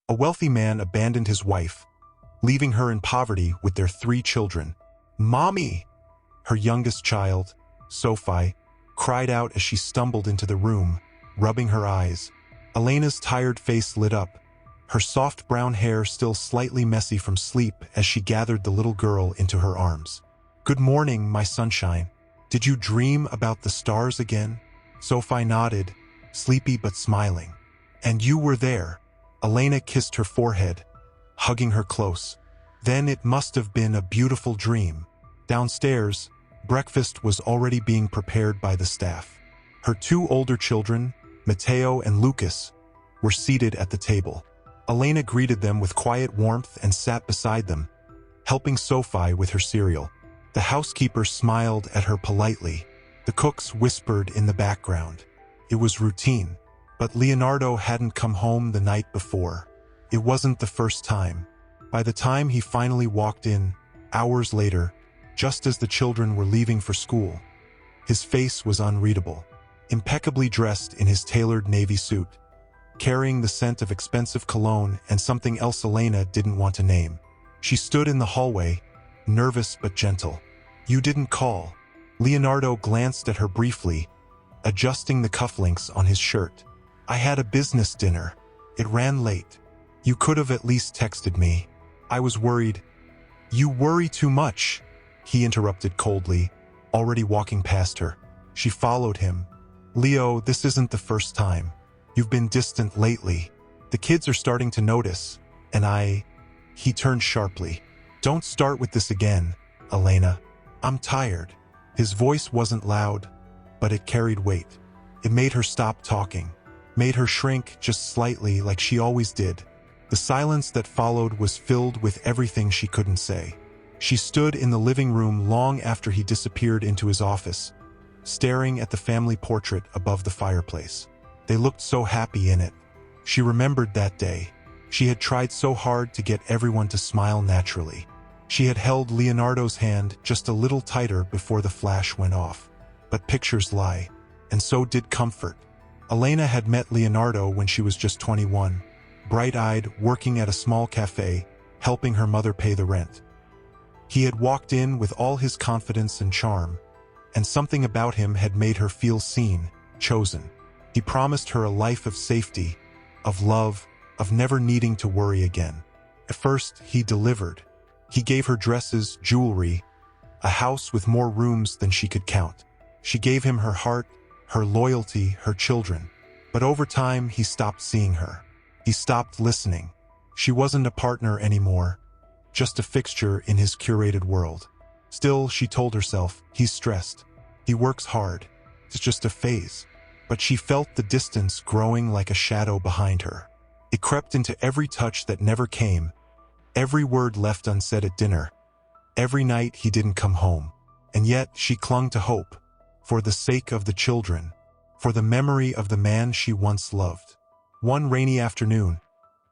A wealthy man abandoned his wife, leaving her in poverty with their 3 children. "Mommy!" Her youngest child, Sophie, cried out as she stumbled into the room, rubbing her eyes. Elena's tired face lit up, her soft brown hair still slightly messy from sleep as she gathered the little girl into her arms. "Good morning, my sunshine. Did you dream about the stars again?" Sophie nodded, sleepy but smiling. "And you were there." Elena kissed her forehead, hugging her close. "Then it must have been a beautiful dream." Downstairs, breakfast was already being prepared by the staff. Her 2 older children, Matteo and Lucas, were seated at the table. Elena greeted them with quiet warmth and sat beside them, helping Sophie with her cereal. The housekeeper smiled at her politely. The cooks whispered in the background. It was routine, but Leonardo hadn't come home the night before. It wasn't the first time. By the time he finally walked in, hours later, just as the children were leaving for school, his face was unreadable. Impeccably dressed in his tailored navy suit, carrying the scent of expensive cologne and something else Elena didn't want to name. She stood in the hallway, nervous but gentle. "You didn't call." Leonardo glanced at her briefly, adjusting the cufflinks on his shirt. "I had a business dinner. It ran late. You could have at least texted me. I was worried." "You worry too much," he interrupted coldly, already walking past her. She followed him. "Leo, this isn't the first time. You've been distant lately. The kids are starting to notice, and He turned sharply. "Don't start with this again, Elena. I'm tired." His voice wasn't loud, but it carried weight. It made her stop talking, made her shrink just slightly like she always did. The silence that followed was filled with everything she couldn't say. She stood in the living room long after he disappeared into his office, staring at the family portrait above the fireplace. They looked so happy in it. She remembered that day. She had tried so hard to get everyone to smile naturally. She had held Leonardo's hand just a little tighter before the flash went off. But pictures lie, and so did comfort. Elena had met Leonardo when she was just 21, bright-eyed, working at a small cafe, helping her mother pay the rent. He had walked in with all his confidence and charm, and something about him had made her feel seen, chosen. He promised her a life of safety, of love, of never needing to worry again. At first, he delivered. He gave her dresses, jewelry, a house with more rooms than she could count. She gave him her heart, her loyalty, her children. But over time, he stopped seeing her. He stopped listening. She wasn't a partner anymore, just a fixture in his curated world. Still, she told herself, he's stressed. He works hard. It's just a phase. But she felt the distance growing like a shadow behind her. It crept into every touch that never came, every word left unsaid at dinner, every night he didn't come home. And yet she clung to hope, for the sake of the children, for the memory of the man she once loved. One rainy afternoon,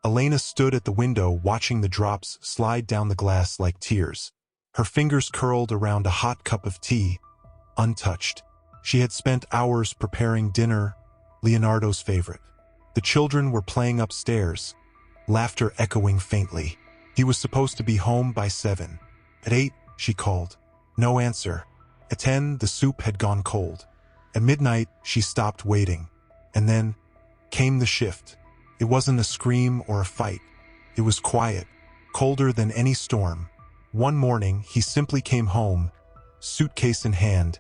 Elena stood at the window watching the drops slide down the glass like tears. Her fingers curled around a hot cup of tea, untouched. She had spent hours preparing dinner, Leonardo's favorite. The children were playing upstairs, laughter echoing faintly. He was supposed to be home by 7. At 8, she called. No answer. At 10, the soup had gone cold. At midnight, she stopped waiting. And then came the shift. It wasn't a scream or a fight. It was quiet, colder than any storm. One morning, he simply came home, suitcase in hand,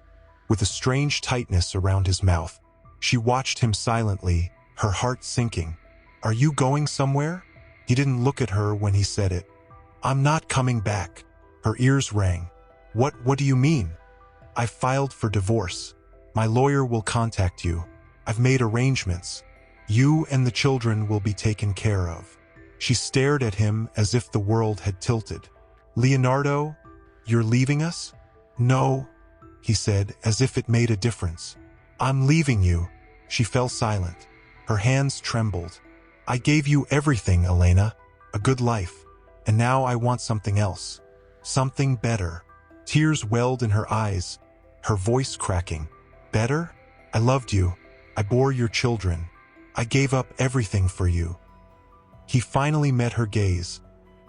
with a strange tightness around his mouth. She watched him silently, her heart sinking. "Are you going somewhere?" He didn't look at her when he said it. "I'm not coming back." Her ears rang. What do you mean?" "I filed for divorce. My lawyer will contact you. I've made arrangements. You and the children will be taken care of." She stared at him as if the world had tilted. "Leonardo, you're leaving us?" "No," he said, as if it made a difference. "I'm leaving you." She fell silent. Her hands trembled. "I gave you everything, Elena. A good life. And now I want something else. Something better." Tears welled in her eyes, her voice cracking. "Better? I loved you. I bore your children. I gave up everything for you. He finally met her gaze,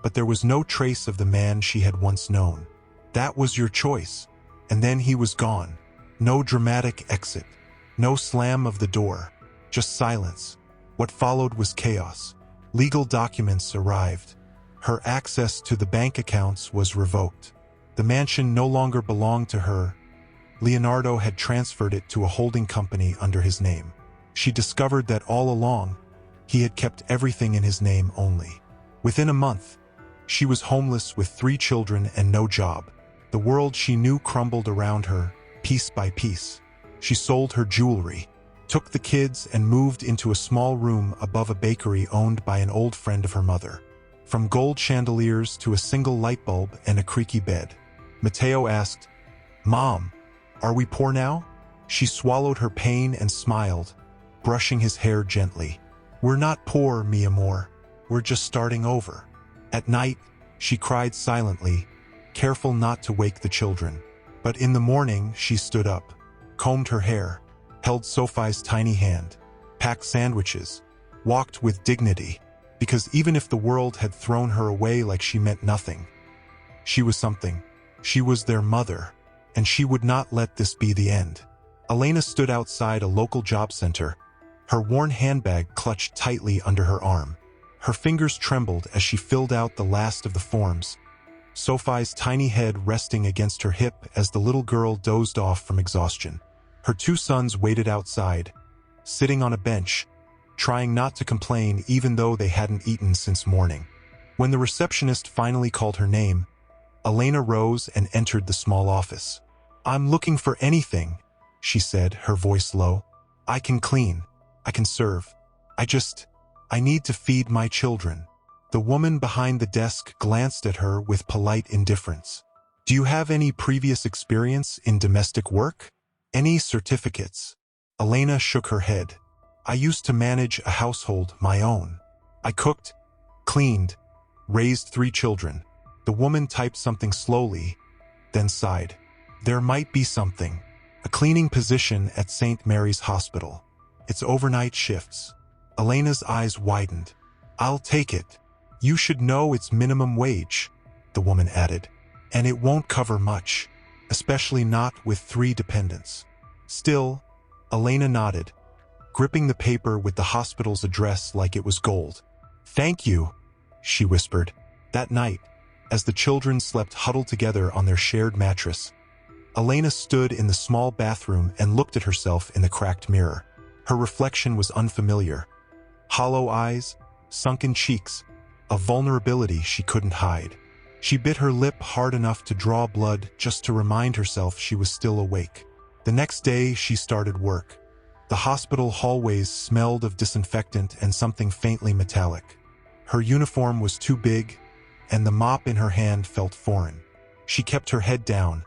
but there was no trace of the man she had once known. That was your choice. And then he was gone. No dramatic exit. No slam of the door. Just silence. What followed was chaos. Legal documents arrived. Her access to the bank accounts was revoked. The mansion no longer belonged to her. Leonardo had transferred it to a holding company under his name. She discovered that all along, he had kept everything in his name only. Within a month, she was homeless with 3 children and no job. The world she knew crumbled around her, piece by piece. She sold her jewelry, took the kids and moved into a small room above a bakery owned by an old friend of her mother. From gold chandeliers to a single light bulb and a creaky bed. Matteo asked, "Mom, are we poor now?" She swallowed her pain and smiled, brushing his hair gently. "We're not poor, mi amor. We're just starting over." At night, she cried silently, careful not to wake the children. But in the morning, she stood up, combed her hair, held Sophie's tiny hand, packed sandwiches, walked with dignity, because even if the world had thrown her away like she meant nothing, she was something. She was their mother, and she would not let this be the end. Elena stood outside a local job center, her worn handbag clutched tightly under her arm. Her fingers trembled as she filled out the last of the forms, Sophie's tiny head resting against her hip as the little girl dozed off from exhaustion. Her 2 sons waited outside, sitting on a bench, trying not to complain even though they hadn't eaten since morning. When the receptionist finally called her name, Elena rose and entered the small office. "I'm looking for anything," she said, her voice low. "I can clean. I can serve. I need to feed my children." The woman behind the desk glanced at her with polite indifference. "Do you have any previous experience in domestic work? Any certificates?" Elena shook her head. "I used to manage a household my own. I cooked, cleaned, raised 3 children." The woman typed something slowly, then sighed. "There might be something. A cleaning position at St. Mary's Hospital. It's overnight shifts." Elena's eyes widened. "I'll take it. You should know it's minimum wage," the woman added. "And it won't cover much, especially not with 3 dependents." Still, Elena nodded, gripping the paper with the hospital's address like it was gold. "Thank you," she whispered. That night, as the children slept huddled together on their shared mattress, Elena stood in the small bathroom and looked at herself in the cracked mirror. Her reflection was unfamiliar. Hollow eyes, sunken cheeks, a vulnerability she couldn't hide. She bit her lip hard enough to draw blood just to remind herself she was still awake. The next day, she started work. The hospital hallways smelled of disinfectant and something faintly metallic. Her uniform was too big, and the mop in her hand felt foreign. She kept her head down,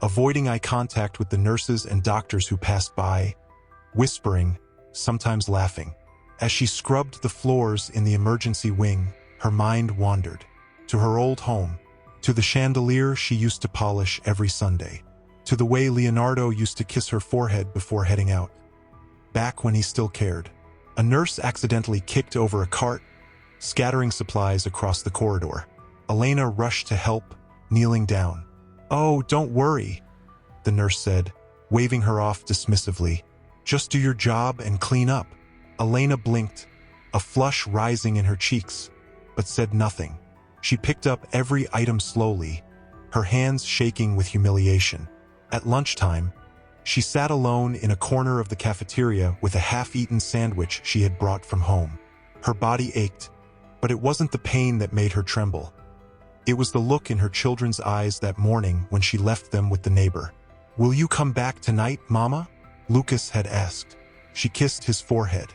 avoiding eye contact with the nurses and doctors who passed by, whispering, sometimes laughing. As she scrubbed the floors in the emergency wing, her mind wandered. To her old home, to the chandelier she used to polish every Sunday, to the way Leonardo used to kiss her forehead before heading out. Back when he still cared. A nurse accidentally kicked over a cart, scattering supplies across the corridor. Elena rushed to help, kneeling down. "Oh, don't worry," the nurse said, waving her off dismissively. "Just do your job and clean up." Elena blinked, a flush rising in her cheeks, but said nothing. She picked up every item slowly, her hands shaking with humiliation. At lunchtime, she sat alone in a corner of the cafeteria with a half-eaten sandwich she had brought from home. Her body ached, but it wasn't the pain that made her tremble. It was the look in her children's eyes that morning when she left them with the neighbor. "Will you come back tonight, Mama?" Lucas had asked. She kissed his forehead.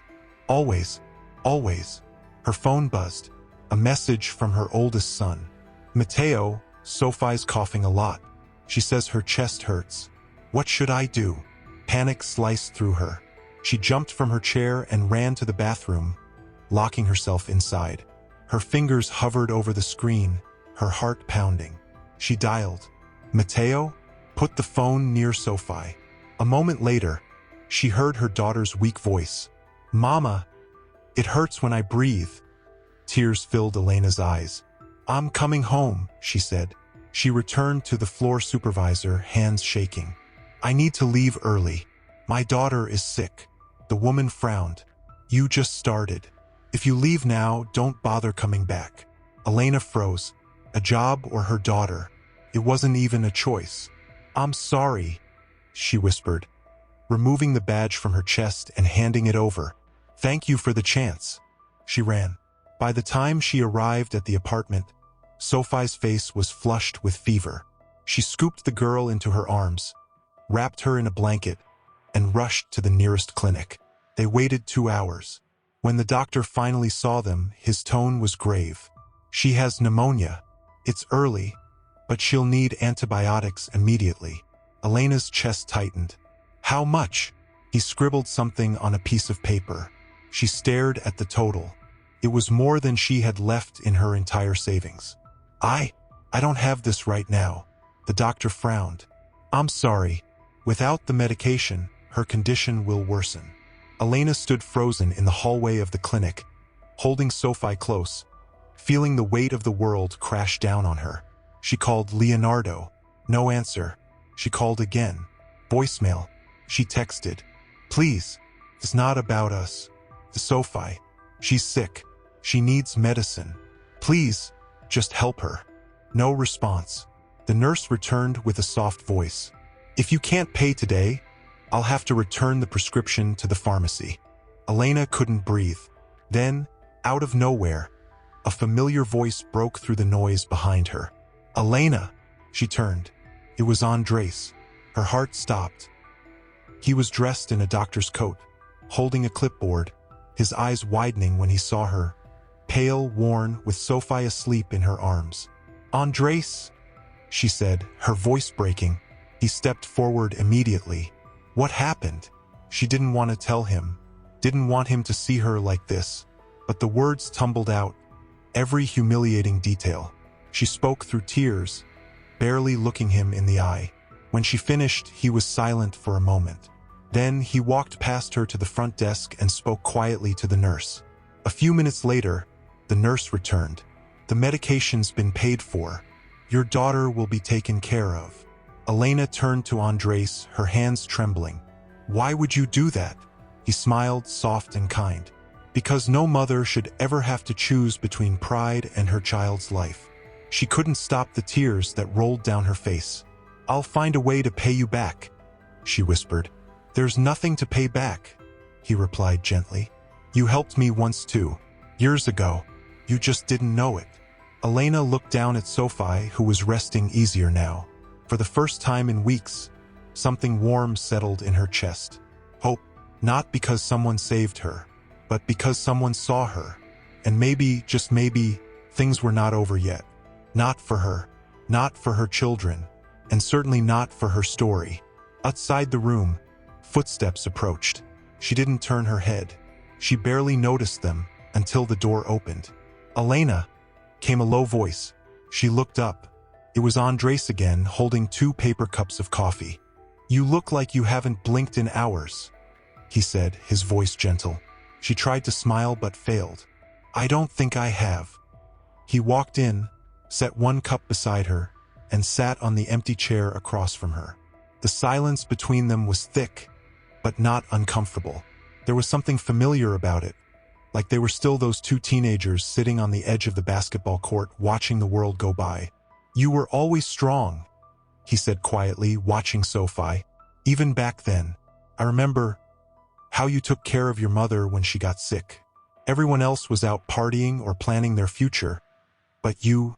"Always, always." Her phone buzzed. A message from her oldest son. "Matteo, Sophie's coughing a lot. She says her chest hurts. What should I do?" Panic sliced through her. She jumped from her chair and ran to the bathroom, locking herself inside. Her fingers hovered over the screen, her heart pounding. She dialed. "Matteo?" Put the phone near Sophie. A moment later, she heard her daughter's weak voice. "Mama, it hurts when I breathe." Tears filled Elena's eyes. "I'm coming home," she said. She returned to the floor supervisor, hands shaking. "I need to leave early. My daughter is sick." The woman frowned. "You just started. If you leave now, don't bother coming back." Elena froze. A job or her daughter? It wasn't even a choice. "I'm sorry," she whispered, removing the badge from her chest and handing it over. "Thank you for the chance." She ran. By the time she arrived at the apartment, Sophie's face was flushed with fever. She scooped the girl into her arms, wrapped her in a blanket, and rushed to the nearest clinic. They waited 2 hours. When the doctor finally saw them, his tone was grave. "She has pneumonia. It's early, but she'll need antibiotics immediately." Elena's chest tightened. "How much?" He scribbled something on a piece of paper. She stared at the total. It was more than she had left in her entire savings. I don't have this right now." The doctor frowned. "I'm sorry. Without the medication, her condition will worsen." Elena stood frozen in the hallway of the clinic, holding Sophie close, feeling the weight of the world crash down on her. She called Leonardo. No answer. She called again. Voicemail. She texted. "Please, it's not about us. Sophie. She's sick. She needs medicine. Please, just help her." No response. The nurse returned with a soft voice. "If you can't pay today, I'll have to return the prescription to the pharmacy." Elena couldn't breathe. Then, out of nowhere, a familiar voice broke through the noise behind her. "Elena!" She turned. It was Andres. Her heart stopped. He was dressed in a doctor's coat, holding a clipboard, his eyes widening when he saw her, pale, worn, with Sophie asleep in her arms. "Andres," she said, her voice breaking. He stepped forward immediately. What happened? She didn't want to tell him, didn't want him to see her like this, but the words tumbled out, every humiliating detail. She spoke through tears, barely looking him in the eye. When she finished, he was silent for a moment. Then he walked past her to the front desk and spoke quietly to the nurse. A few minutes later, the nurse returned. "The medication's been paid for. Your daughter will be taken care of." Elena turned to Andres, her hands trembling. "Why would you do that?" He smiled, soft and kind. "Because no mother should ever have to choose between pride and her child's life." She couldn't stop the tears that rolled down her face. "I'll find a way to pay you back," she whispered. "There's nothing to pay back," he replied gently. "You helped me once too, years ago. You just didn't know it." Elena looked down at Sophie, who was resting easier now. For the first time in weeks, something warm settled in her chest. Hope, not because someone saved her, but because someone saw her. And maybe, just maybe, things were not over yet. Not for her, not for her children, and certainly not for her story. Outside the room, footsteps approached. She didn't turn her head. She barely noticed them until the door opened. "Elena," came a low voice. She looked up. It was Andres again, holding 2 paper cups of coffee. "You look like you haven't blinked in hours," he said, his voice gentle. She tried to smile but failed. "I don't think I have." He walked in, set 1 cup beside her, and sat on the empty chair across from her. The silence between them was thick, but not uncomfortable. There was something familiar about it, like they were still those 2 teenagers sitting on the edge of the basketball court watching the world go by. "You were always strong," he said quietly, watching Sophie. "Even back then, I remember how you took care of your mother when she got sick. Everyone else was out partying or planning their future, but you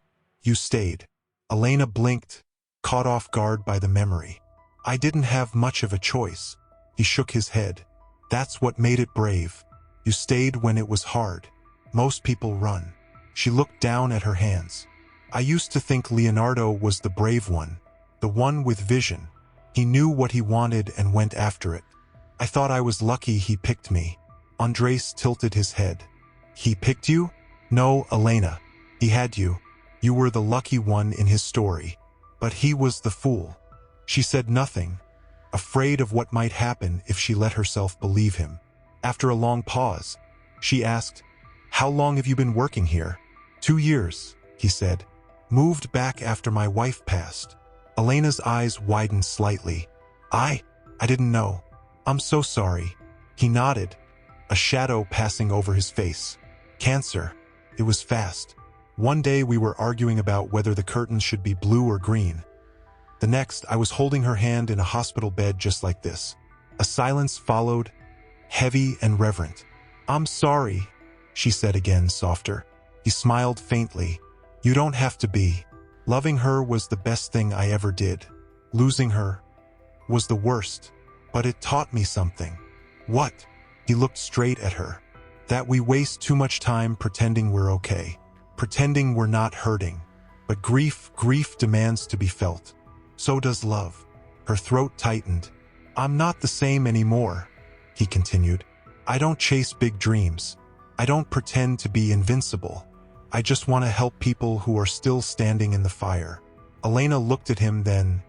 stayed." Elena blinked, caught off guard by the memory. "I didn't have much of a choice." He shook his head. "That's what made it brave. You stayed when it was hard. Most people run." She looked down at her hands. "I used to think Leonardo was the brave one, the one with vision. He knew what he wanted and went after it. I thought I was lucky he picked me." Andres tilted his head. "He picked you?" "No, Elena. He had you. You were the lucky one in his story. But he was the fool." She said nothing, afraid of what might happen if she let herself believe him. After a long pause, she asked, How long have you been working here? 2 years, he said. Moved back after my wife passed. Elena's eyes widened slightly. I didn't know. I'm so sorry. He nodded, a shadow passing over his face. Cancer. It was fast. One day we were arguing about whether the curtains should be blue or green. The next, I was holding her hand in a hospital bed just like this. A silence followed, heavy and reverent. I'm sorry, she said again, softer. He smiled faintly. You don't have to be. Loving her was the best thing I ever did. Losing her was the worst, but it taught me something. What? He looked straight at her. That we waste too much time pretending we're okay. Pretending we're not hurting. But grief demands to be felt. So does love. Her throat tightened. I'm not the same anymore, he continued. I don't chase big dreams. I don't pretend to be invincible. I just want to help people who are still standing in the fire. Elena looked at him then,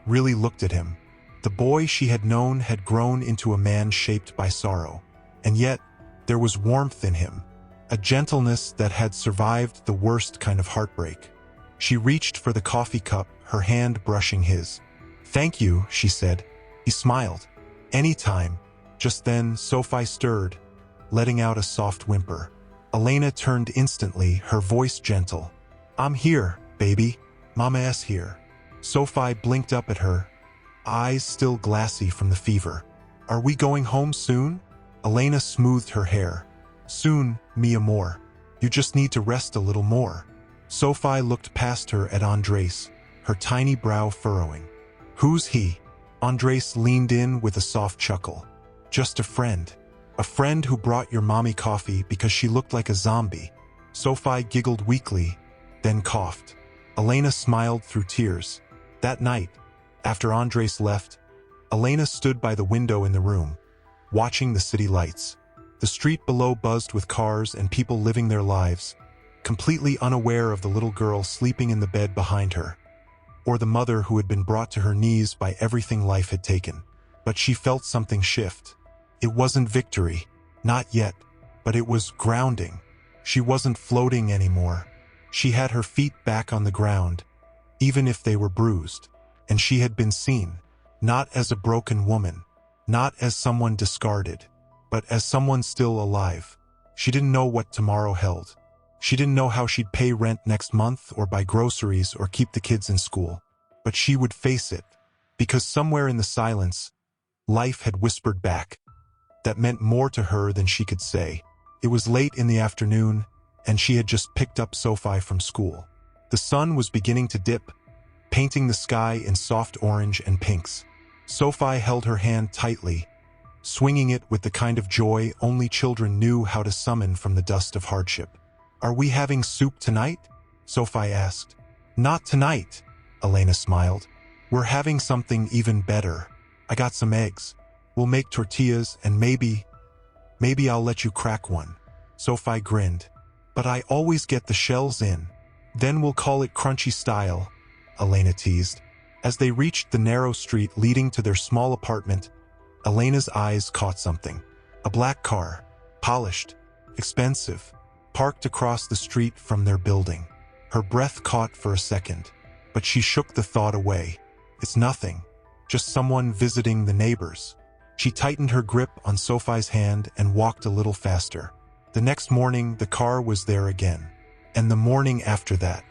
really looked at him. The boy she had known had grown into a man shaped by sorrow. And yet, there was warmth in him, a gentleness that had survived the worst kind of heartbreak. She reached for the coffee cup, her hand brushing his. Thank you, she said. He smiled. Anytime. Just then, Sophie stirred, letting out a soft whimper. Elena turned instantly, her voice gentle. I'm here, baby. Mama's here. Sophie blinked up at her, eyes still glassy from the fever. Are we going home soon? Elena smoothed her hair. Soon, mi amor. You just need to rest a little more. Sophie looked past her at Andres, her tiny brow furrowing. Who's he? Andres leaned in with a soft chuckle. Just a friend. A friend who brought your mommy coffee because she looked like a zombie. Sophie giggled weakly, then coughed. Elena smiled through tears. That night, after Andres left, Elena stood by the window in the room, watching the city lights. The street below buzzed with cars and people living their lives, completely unaware of the little girl sleeping in the bed behind her, or the mother who had been brought to her knees by everything life had taken. But she felt something shift. It wasn't victory, not yet, but it was grounding. She wasn't floating anymore. She had her feet back on the ground, even if they were bruised. And she had been seen, not as a broken woman, not as someone discarded, but as someone still alive. She didn't know what tomorrow held. She didn't know how she'd pay rent next month or buy groceries or keep the kids in school. But she would face it, because somewhere in the silence, life had whispered back. That meant more to her than she could say. It was late in the afternoon, and she had just picked up Sophie from school. The sun was beginning to dip, painting the sky in soft orange and pinks. Sophie held her hand tightly, swinging it with the kind of joy only children knew how to summon from the dust of hardship. Are we having soup tonight? Sophie asked. Not tonight, Elena smiled. We're having something even better. I got some eggs. We'll make tortillas and maybe I'll let you crack one. Sophie grinned. But I always get the shells in. Then we'll call it crunchy style, Elena teased. As they reached the narrow street leading to their small apartment, Elena's eyes caught something. A black car, polished, expensive, parked across the street from their building. Her breath caught for a second, but she shook the thought away. It's nothing, just someone visiting the neighbors. She tightened her grip on Sophie's hand and walked a little faster. The next morning, the car was there again. And the morning after that.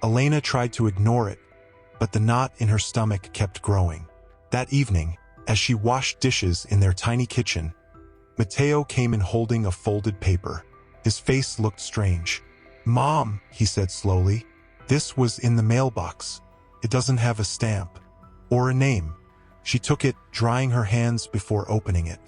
Elena tried to ignore it, but the knot in her stomach kept growing. That evening, as she washed dishes in their tiny kitchen, Matteo came in holding a folded paper. His face looked strange. Mom, he said slowly, this was in the mailbox. It doesn't have a stamp or a name. She took it, drying her hands before opening it.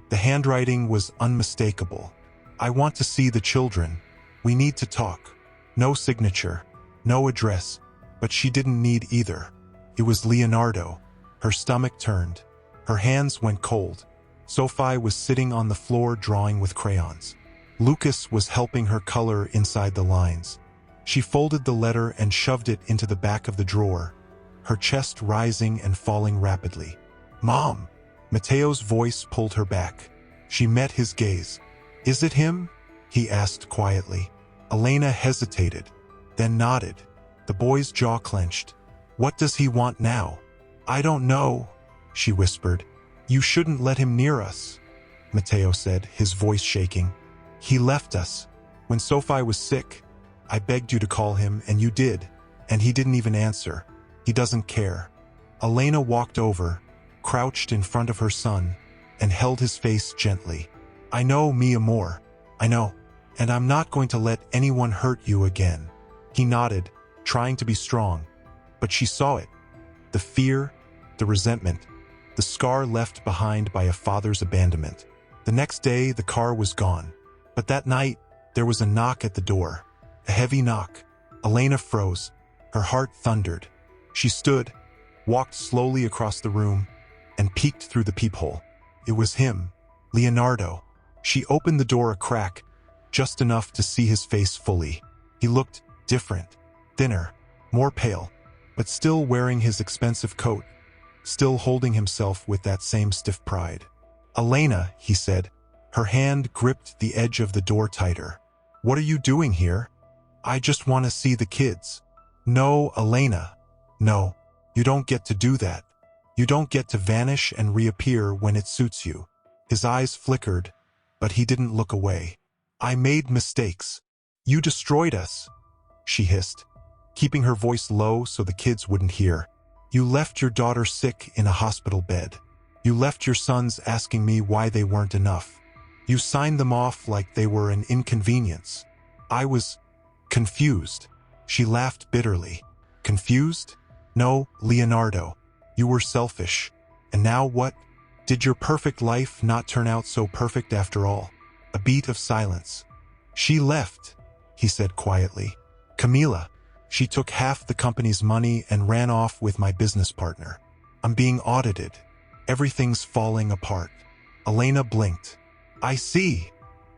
The handwriting was unmistakable. I want to see the children. We need to talk. No signature, no address, but she didn't need either. It was Leonardo. Her stomach turned. Her hands went cold. Sophie was sitting on the floor drawing with crayons. Lucas was helping her color inside the lines. She folded the letter and shoved it into the back of the drawer, her chest rising and falling rapidly. Mom! Matteo's voice pulled her back. She met his gaze. Is it him? he asked quietly. Elena hesitated, then nodded. The boy's jaw clenched. What does he want now? I don't know, she whispered. You shouldn't let him near us, Matteo said, his voice shaking. He left us. When Sophie was sick, I begged you to call him, and you did. And he didn't even answer. He doesn't care. Elena walked over, crouched in front of her son, and held his face gently. I know, mi amor. I know. And I'm not going to let anyone hurt you again. He nodded, trying to be strong. But she saw it. The fear, the resentment, the scar left behind by a father's abandonment. The next day, the car was gone. But that night, there was a knock at the door. A heavy knock. Elena froze. Her heart thundered. She stood, walked slowly across the room, and peeked through the peephole. It was him, Leonardo. She opened the door a crack, just enough to see his face fully. He looked different, thinner, more pale, but still wearing his expensive coat, still holding himself with that same stiff pride. Elena, he said. Her hand gripped the edge of the door tighter. What are you doing here? I just want to see the kids. No, Elena. No, you don't get to do that. You don't get to vanish and reappear when it suits you. His eyes flickered, but he didn't look away. I made mistakes. You destroyed us, she hissed, keeping her voice low so the kids wouldn't hear. You left your daughter sick in a hospital bed. You left your sons asking me why they weren't enough. You signed them off like they were an inconvenience. I was confused. She laughed bitterly. Confused? No, Leonardo. You were selfish. And now what? Did your perfect life not turn out so perfect after all? A beat of silence. She left, he said quietly. Camila. She took half the company's money and ran off with my business partner. I'm being audited. Everything's falling apart. Elena blinked. I see,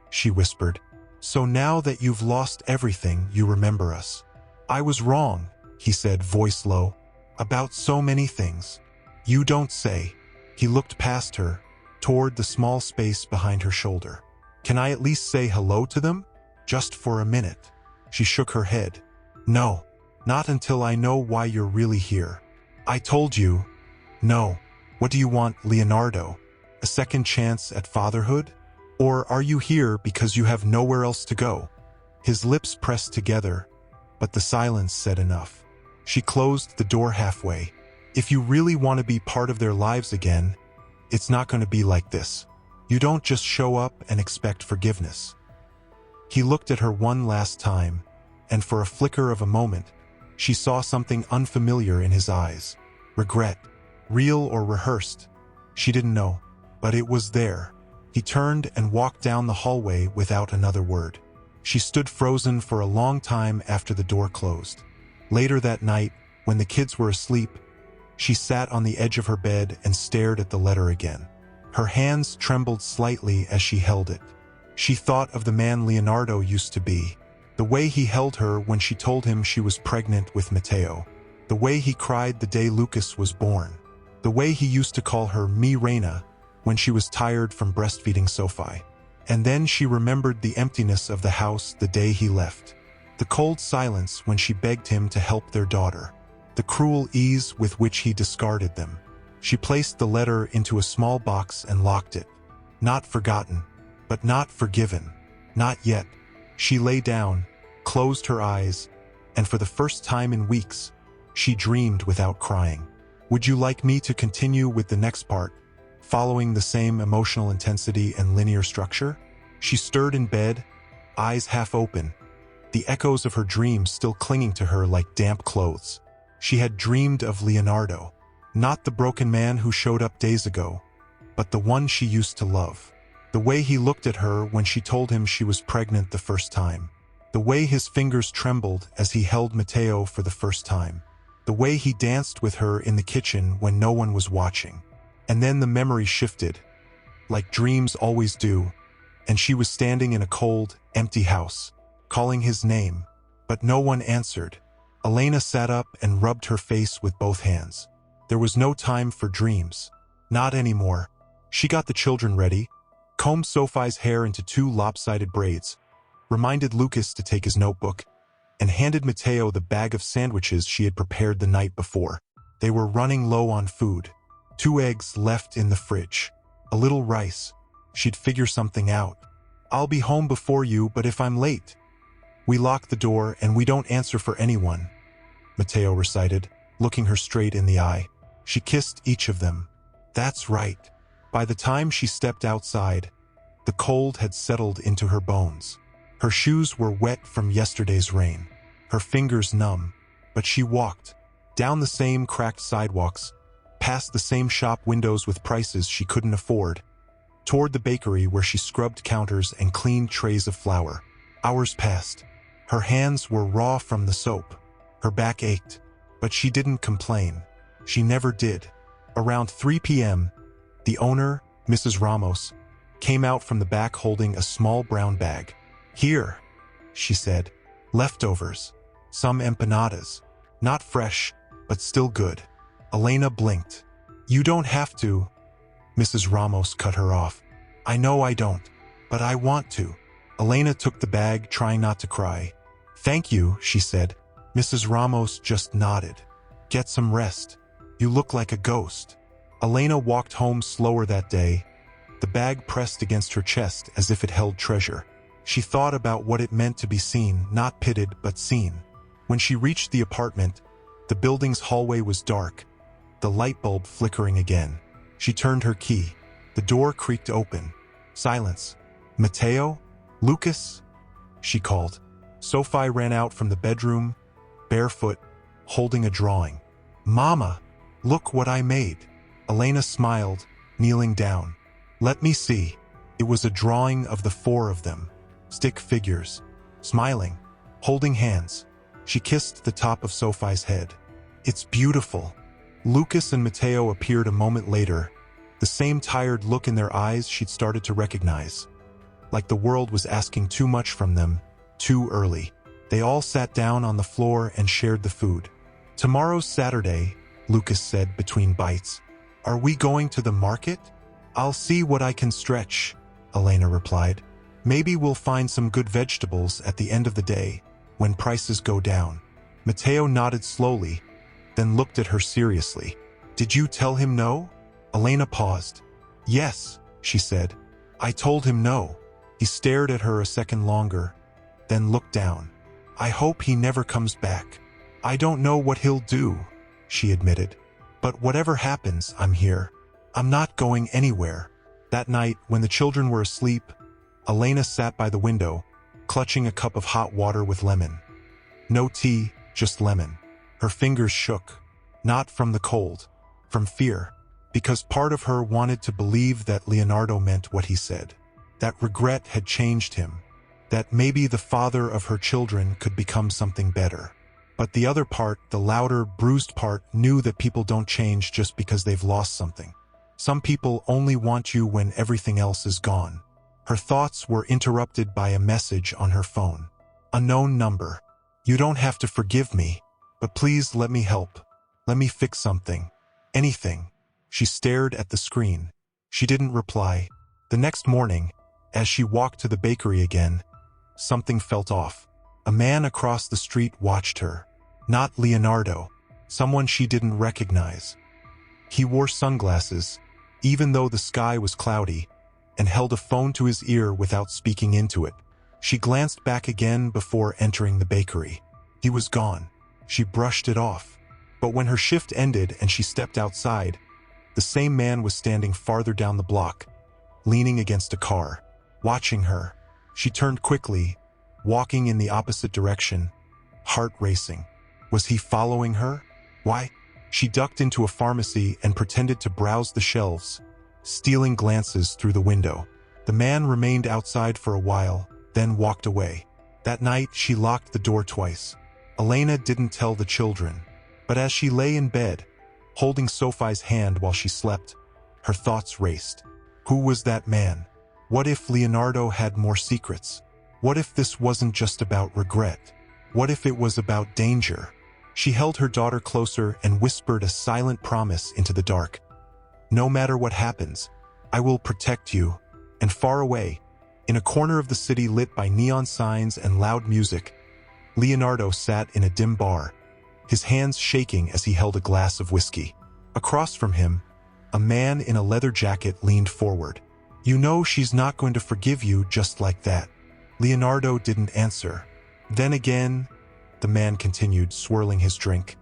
she whispered. So now that you've lost everything, you remember us. I was wrong, he said, voice low. About so many things. You don't say. He looked past her, toward the small space behind her shoulder. Can I at least say hello to them? Just for a minute. She shook her head. No, not until I know why you're really here. I told you. No. What do you want, Leonardo? A second chance at fatherhood? Or are you here because you have nowhere else to go? His lips pressed together, but the silence said enough. She closed the door halfway. If you really want to be part of their lives again, it's not going to be like this. You don't just show up and expect forgiveness. He looked at her one last time, and for a flicker of a moment, she saw something unfamiliar in his eyes. Regret, real or rehearsed. She didn't know, but it was there. He turned and walked down the hallway without another word. She stood frozen for a long time after the door closed. Later that night, when the kids were asleep, she sat on the edge of her bed and stared at the letter again. Her hands trembled slightly as she held it. She thought of the man Leonardo used to be, the way he held her when she told him she was pregnant with Matteo, the way he cried the day Lucas was born, the way he used to call her mi reina when she was tired from breastfeeding Sophie. And then she remembered the emptiness of the house the day he left, the cold silence when she begged him to help their daughter, the cruel ease with which he discarded them. She placed the letter into a small box and locked it. Not forgotten, but not forgiven. Not yet. She lay down, closed her eyes, and for the first time in weeks, she dreamed without crying. Would you like me to continue with the next part, following the same emotional intensity and linear structure? She stirred in bed, eyes half open, the echoes of her dreams still clinging to her like damp clothes. She had dreamed of Leonardo, not the broken man who showed up days ago, but the one she used to love. The way he looked at her when she told him she was pregnant the first time. The way his fingers trembled as he held Matteo for the first time. The way he danced with her in the kitchen when no one was watching. And then the memory shifted, like dreams always do, and she was standing in a cold, empty house, calling his name, but no one answered. Elena sat up and rubbed her face with both hands. There was no time for dreams. Not anymore. She got the children ready, combed Sophie's hair into 2 lopsided braids, reminded Lucas to take his notebook, and handed Matteo the bag of sandwiches she had prepared the night before. They were running low on food. 2 eggs left in the fridge. A little rice. She'd figure something out. I'll be home before you, but if I'm late. We lock the door and we don't answer for anyone, Matteo recited, looking her straight in the eye. She kissed each of them. That's right. By the time she stepped outside, the cold had settled into her bones. Her shoes were wet from yesterday's rain, her fingers numb, but she walked, down the same cracked sidewalks, past the same shop windows with prices she couldn't afford, toward the bakery where she scrubbed counters and cleaned trays of flour. Hours passed. Her hands were raw from the soap. Her back ached, but she didn't complain. She never did. Around 3 p.m., the owner, Mrs. Ramos, came out from the back holding a small brown bag. Here, she said, leftovers, some empanadas. Not fresh, but still good. Elena blinked. You don't have to. Mrs. Ramos cut her off. I know I don't, but I want to. Elena took the bag, trying not to cry. Thank you, she said. Mrs. Ramos just nodded. Get some rest. You look like a ghost. Elena walked home slower that day, the bag pressed against her chest as if it held treasure. She thought about what it meant to be seen, not pitied, but seen. When she reached the apartment, the building's hallway was dark, the light bulb flickering again. She turned her key. The door creaked open. Silence. Matteo? Lucas? She called. Sophie ran out from the bedroom, barefoot, holding a drawing. Mama, look what I made. Elena smiled, kneeling down. Let me see. It was a drawing of the 4 of them, stick figures, smiling, holding hands. She kissed the top of Sophie's head. It's beautiful. Lucas and Matteo appeared a moment later, the same tired look in their eyes she'd started to recognize. Like the world was asking too much from them, too early. They all sat down on the floor and shared the food. Tomorrow's Saturday, Lucas said between bites. Are we going to the market? I'll see what I can stretch, Elena replied. Maybe we'll find some good vegetables at the end of the day, when prices go down. Matteo nodded slowly, then looked at her seriously. Did you tell him no? Elena paused. Yes, she said. I told him no. He stared at her a second longer, then looked down. I hope he never comes back. I don't know what he'll do, she admitted. But whatever happens, I'm here. I'm not going anywhere. That night, when the children were asleep, Elena sat by the window, clutching a cup of hot water with lemon. No tea, just lemon. Her fingers shook, not from the cold, from fear, because part of her wanted to believe that Leonardo meant what he said, that regret had changed him, that maybe the father of her children could become something better. But the other part, the louder, bruised part, knew that people don't change just because they've lost something. Some people only want you when everything else is gone. Her thoughts were interrupted by a message on her phone. Unknown number. You don't have to forgive me, but please let me help. Let me fix something. Anything. She stared at the screen. She didn't reply. The next morning, as she walked to the bakery again, something felt off. A man across the street watched her. Not Leonardo. Someone she didn't recognize. He wore sunglasses, even though the sky was cloudy, and held a phone to his ear without speaking into it. She glanced back again before entering the bakery. He was gone. She brushed it off. But when her shift ended and she stepped outside, the same man was standing farther down the block, leaning against a car, watching her. She turned quickly, walking in the opposite direction, heart racing. Was he following her? Why? She ducked into a pharmacy and pretended to browse the shelves, stealing glances through the window. The man remained outside for a while, then walked away. That night, she locked the door twice. Elena didn't tell the children, but as she lay in bed, holding Sophie's hand while she slept, her thoughts raced. Who was that man? What if Leonardo had more secrets? What if this wasn't just about regret? What if it was about danger? She held her daughter closer and whispered a silent promise into the dark. No matter what happens, I will protect you. And far away, In a corner of the city lit by neon signs and loud music, Leonardo sat in a dim bar, his hands shaking as he held a glass of whiskey. Across from him, a man in a leather jacket leaned forward. "You know she's not going to forgive you just like that." Leonardo didn't answer. "Then again," the man continued, swirling his drink,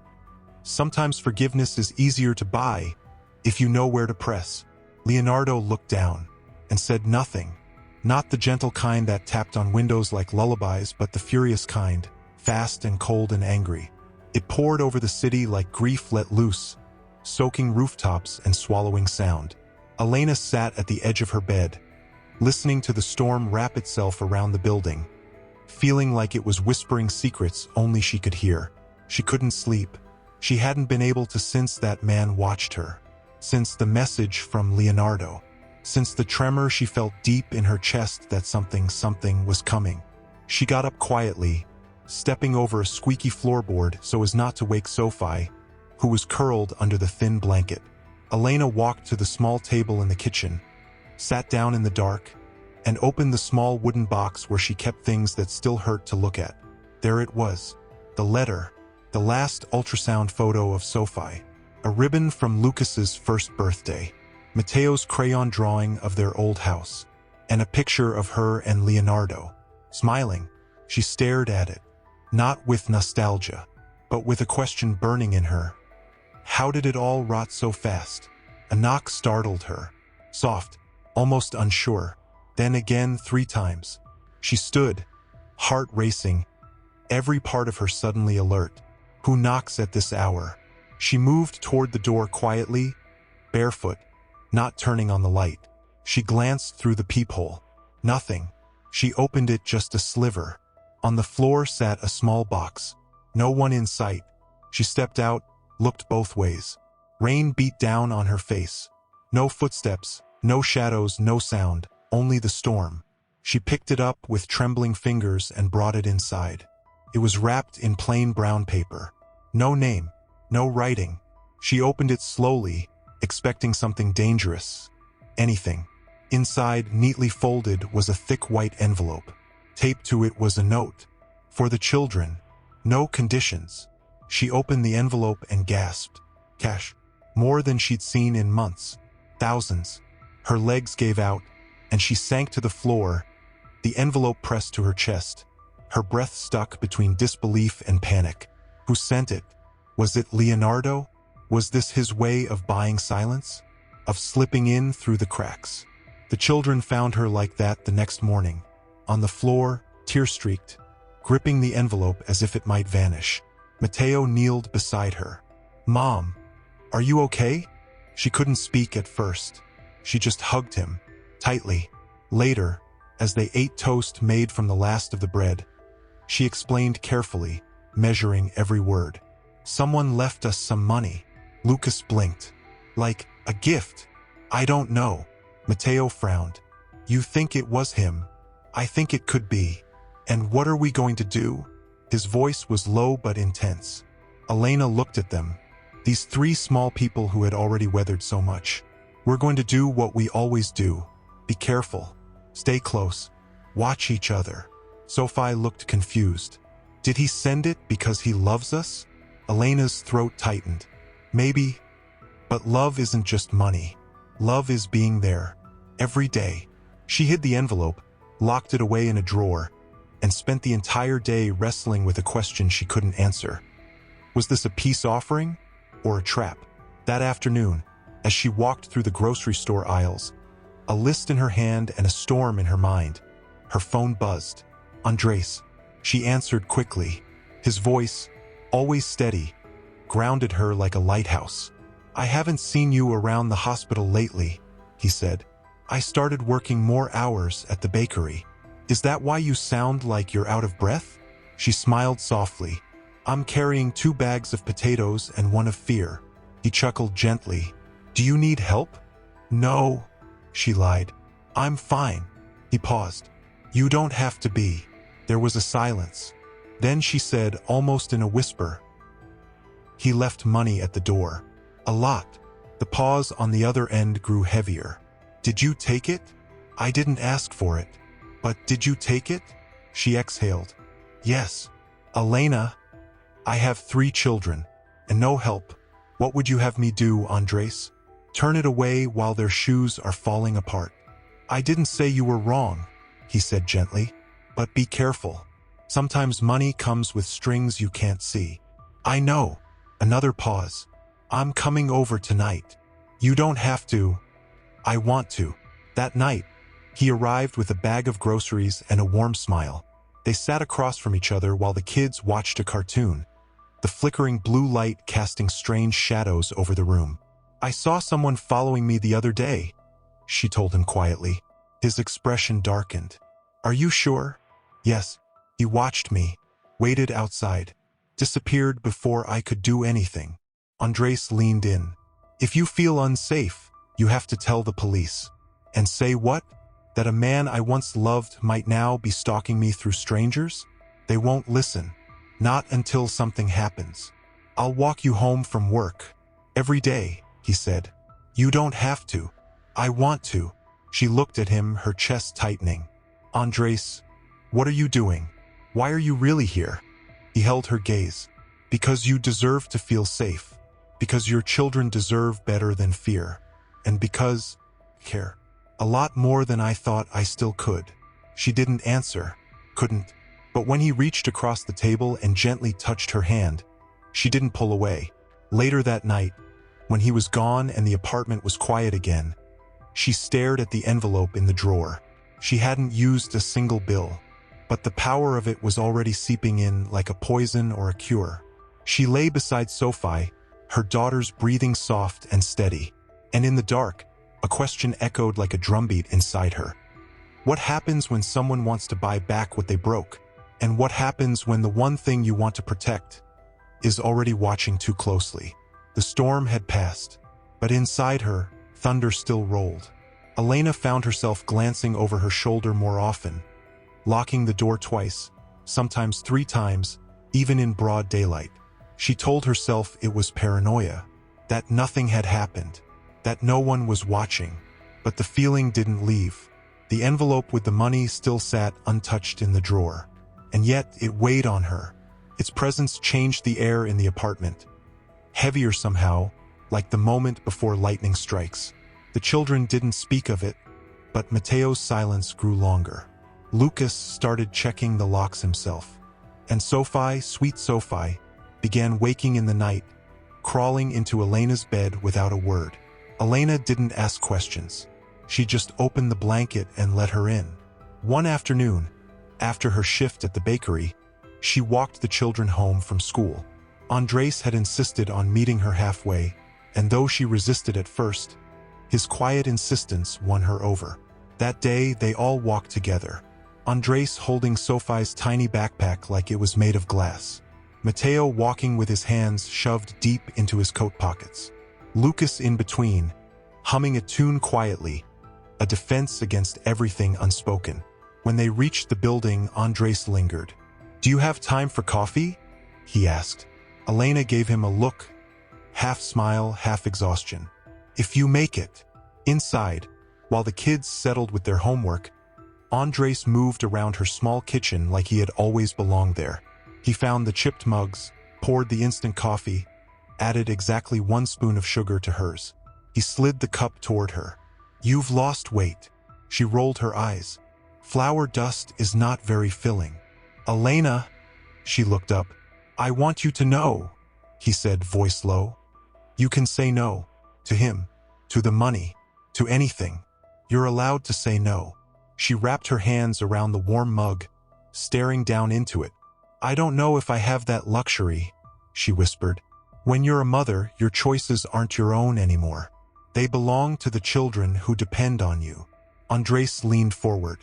"sometimes forgiveness is easier to buy if you know where to press." Leonardo looked down and said nothing. Not the gentle kind that tapped on windows like lullabies, but the furious kind, fast and cold and angry. It poured over the city like grief let loose, soaking rooftops and swallowing sound. Elena sat at the edge of her bed, listening to the storm wrap itself around the building, feeling like it was whispering secrets only she could hear. She couldn't sleep. She hadn't been able to since that man watched her, since the message from Leonardo, since the tremor she felt deep in her chest that something was coming. She got up quietly, stepping over a squeaky floorboard so as not to wake Sophie, who was curled under the thin blanket. Elena walked to the small table in the kitchen, sat down in the dark, and opened the small wooden box where she kept things that still hurt to look at. There it was, the letter, the last ultrasound photo of Sophie, a ribbon from Lucas's first birthday, Matteo's crayon drawing of their old house, and a picture of her and Leonardo. Smiling, she stared at it, not with nostalgia, but with a question burning in her. How did it all rot so fast? A knock startled her, soft, almost unsure, then again 3 times. She stood, heart racing, every part of her suddenly alert. Who knocks at this hour? She moved toward the door quietly, barefoot, not turning on the light. She glanced through the peephole. Nothing. She opened it just a sliver. On the floor sat a small box. No one in sight. She stepped out, looked both ways. Rain beat down on her face. No footsteps, no shadows, no sound, only the storm. She picked it up with trembling fingers and brought it inside. It was wrapped in plain brown paper. No name, no writing. She opened it slowly, expecting something dangerous. Anything. Inside, neatly folded, was a thick white envelope. Taped to it was a note. For the children. No conditions. She opened the envelope and gasped. Cash. More than she'd seen in months. Thousands. Her legs gave out, and she sank to the floor, the envelope pressed to her chest. Her breath stuck between disbelief and panic. Who sent it? Was it Leonardo? Was this his way of buying silence? Of slipping in through the cracks? The children found her like that the next morning. On the floor, tear-streaked, gripping the envelope as if it might vanish. Matteo kneeled beside her. "Mom, are you okay?" She couldn't speak at first. She just hugged him, tightly. Later, as they ate toast made from the last of the bread, she explained carefully, measuring every word. "Someone left us some money." Lucas blinked. "Like a gift?" "I don't know." Matteo frowned. "You think it was him? I think it could be. And what are we going to do?" His voice was low but intense. Elena looked at them, these 3 small people who had already weathered so much. "We're going to do what we always do. Be careful. Stay close. Watch each other." Sophie looked confused. "Did he send it because he loves us?" Elena's throat tightened. "Maybe. But love isn't just money. Love is being there. Every day." She hid the envelope, locked it away in a drawer, and spent the entire day wrestling with a question she couldn't answer. Was this a peace offering or a trap? That afternoon, as she walked through the grocery store aisles, a list in her hand and a storm in her mind, her phone buzzed. "Andres." She answered quickly. His voice, always steady, grounded her like a lighthouse. "I haven't seen you around the hospital lately," he said. "I started working more hours at the bakery. Is that why you sound like you're out of breath?" She smiled softly. "I'm carrying 2 bags of potatoes and 1 of fear." He chuckled gently. "Do you need help?" "No," she lied. "I'm fine." He paused. "You don't have to be." There was a silence. Then she said, almost in a whisper, "He left money at the door. A lot." The pause on the other end grew heavier. "Did you take it?" "I didn't ask for it." But did you take it? She exhaled. Yes. Elena, I have 3 children, and no help. What would you have me do, Andres? Turn it away while their shoes are falling apart. I didn't say you were wrong, he said gently, but be careful. Sometimes money comes with strings you can't see. I know. Another pause. I'm coming over tonight. You don't have to. I want to. That night, he arrived with a bag of groceries and a warm smile. They sat across from each other while the kids watched a cartoon, the flickering blue light casting strange shadows over the room. I saw someone following me the other day, she told him quietly. His expression darkened. Are you sure? Yes. He watched me, waited outside, disappeared before I could do anything. Andres leaned in. If you feel unsafe, you have to tell the police. And say what? That a man I once loved might now be stalking me through strangers? They won't listen. Not until something happens. I'll walk you home from work. Every day, he said. You don't have to. I want to. She looked at him, her chest tightening. Andres, what are you doing? Why are you really here? He held her gaze. Because you deserve to feel safe. Because your children deserve better than fear. And because, care. A lot more than I thought I still could. She didn't answer. Couldn't. But when he reached across the table and gently touched her hand, she didn't pull away. Later that night, when he was gone and the apartment was quiet again, she stared at the envelope in the drawer. She hadn't used a single bill, but the power of it was already seeping in like a poison or a cure. She lay beside Sophie, her daughters breathing soft and steady, and in the dark, a question echoed like a drumbeat inside her. What happens when someone wants to buy back what they broke? And what happens when the one thing you want to protect is already watching too closely? The storm had passed, but inside her, thunder still rolled. Elena found herself glancing over her shoulder more often, locking the door twice, sometimes 3 times, even in broad daylight. She told herself it was paranoia, that nothing had happened, that no one was watching, but the feeling didn't leave. The envelope with the money still sat untouched in the drawer, and yet it weighed on her. Its presence changed the air in the apartment, heavier somehow, like the moment before lightning strikes. The children didn't speak of it, but Mateo's silence grew longer. Lucas started checking the locks himself, and Sophie, sweet Sophie, began waking in the night, crawling into Elena's bed without a word. Elena didn't ask questions. She just opened the blanket and let her in. One afternoon, after her shift at the bakery, she walked the children home from school. Andres had insisted on meeting her halfway, and though she resisted at first, his quiet insistence won her over. That day, they all walked together, Andres holding Sophie's tiny backpack like it was made of glass, Mateo walking with his hands shoved deep into his coat pockets, Lucas in between, humming a tune quietly, a defense against everything unspoken. When they reached the building, Andres lingered. Do you have time for coffee? He asked. Elena gave him a look, half smile, half exhaustion. If you make it. Inside, while the kids settled with their homework, Andres moved around her small kitchen like he had always belonged there. He found the chipped mugs, poured the instant coffee, added exactly 1 spoon of sugar to hers. He slid the cup toward her. You've lost weight. She rolled her eyes. Flour dust is not very filling. Elena, she looked up. I want you to know, he said, voice low. You can say no. To him. To the money. To anything. You're allowed to say no. She wrapped her hands around the warm mug, staring down into it. I don't know if I have that luxury, she whispered. When you're a mother, your choices aren't your own anymore. They belong to the children who depend on you. Andres leaned forward.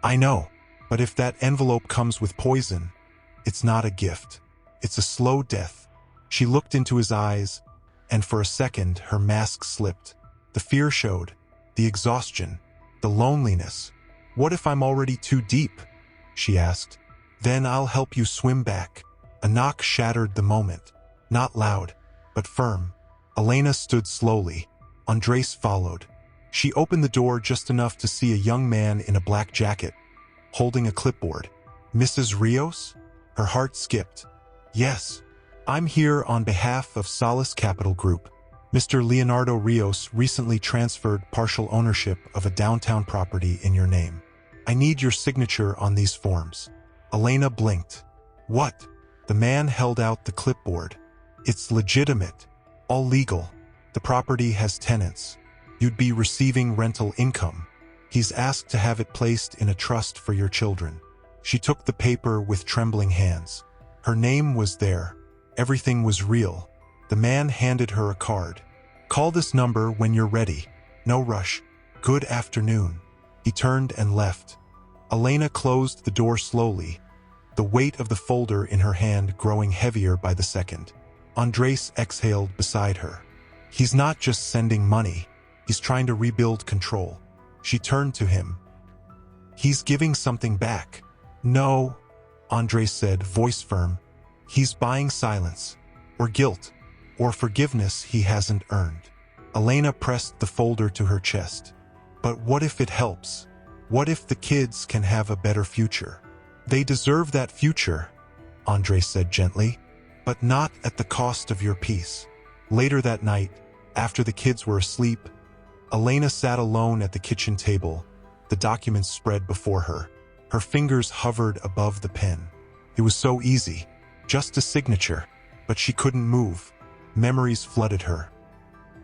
I know, but if that envelope comes with poison, it's not a gift. It's a slow death. She looked into his eyes, and for a second her mask slipped. The fear showed, the exhaustion, the loneliness. What if I'm already too deep? She asked. Then I'll help you swim back. A knock shattered the moment. Not loud, but firm. Elena stood slowly. Andres followed. She opened the door just enough to see a young man in a black jacket, holding a clipboard. Mrs. Rios? Her heart skipped. Yes. I'm here on behalf of Solace Capital Group. Mr. Leonardo Rios recently transferred partial ownership of a downtown property in your name. I need your signature on these forms. Elena blinked. What? The man held out the clipboard. It's legitimate. All legal. The property has tenants. You'd be receiving rental income. He's asked to have it placed in a trust for your children. She took the paper with trembling hands. Her name was there. Everything was real. The man handed her a card. Call this number when you're ready. No rush. Good afternoon. He turned and left. Elena closed the door slowly, the weight of the folder in her hand growing heavier by the second. Andres exhaled beside her. He's not just sending money. He's trying to rebuild control. She turned to him. He's giving something back. No, Andres said, voice firm. He's buying silence, or guilt, or forgiveness he hasn't earned. Elena pressed the folder to her chest. But what if it helps? What if the kids can have a better future? They deserve that future, Andres said gently, but not at the cost of your peace. Later that night, after the kids were asleep, Elena sat alone at the kitchen table, the documents spread before her. Her fingers hovered above the pen. It was so easy, just a signature, but she couldn't move. Memories flooded her.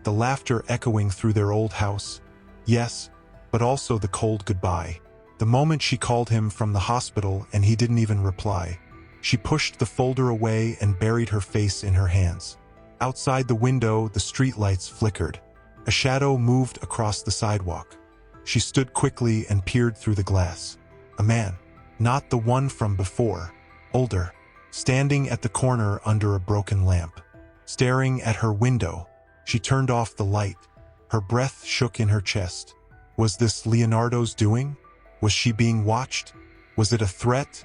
The laughter echoing through their old house. Yes, but also the cold goodbye. The moment she called him from the hospital and he didn't even reply. She pushed the folder away and buried her face in her hands. Outside the window, the streetlights flickered. A shadow moved across the sidewalk. She stood quickly and peered through the glass. A man, not the one from before, older, standing at the corner under a broken lamp. Staring at her window, she turned off the light. Her breath shook in her chest. Was this Leonardo's doing? Was she being watched? Was it a threat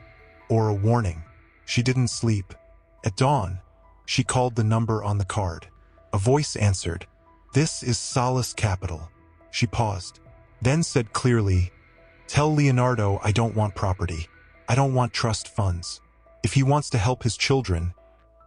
or a warning? She didn't sleep. At dawn, she called the number on the card. A voice answered. This is Solace Capital. She paused, then said clearly, Tell Leonardo I don't want property. I don't want trust funds. If he wants to help his children,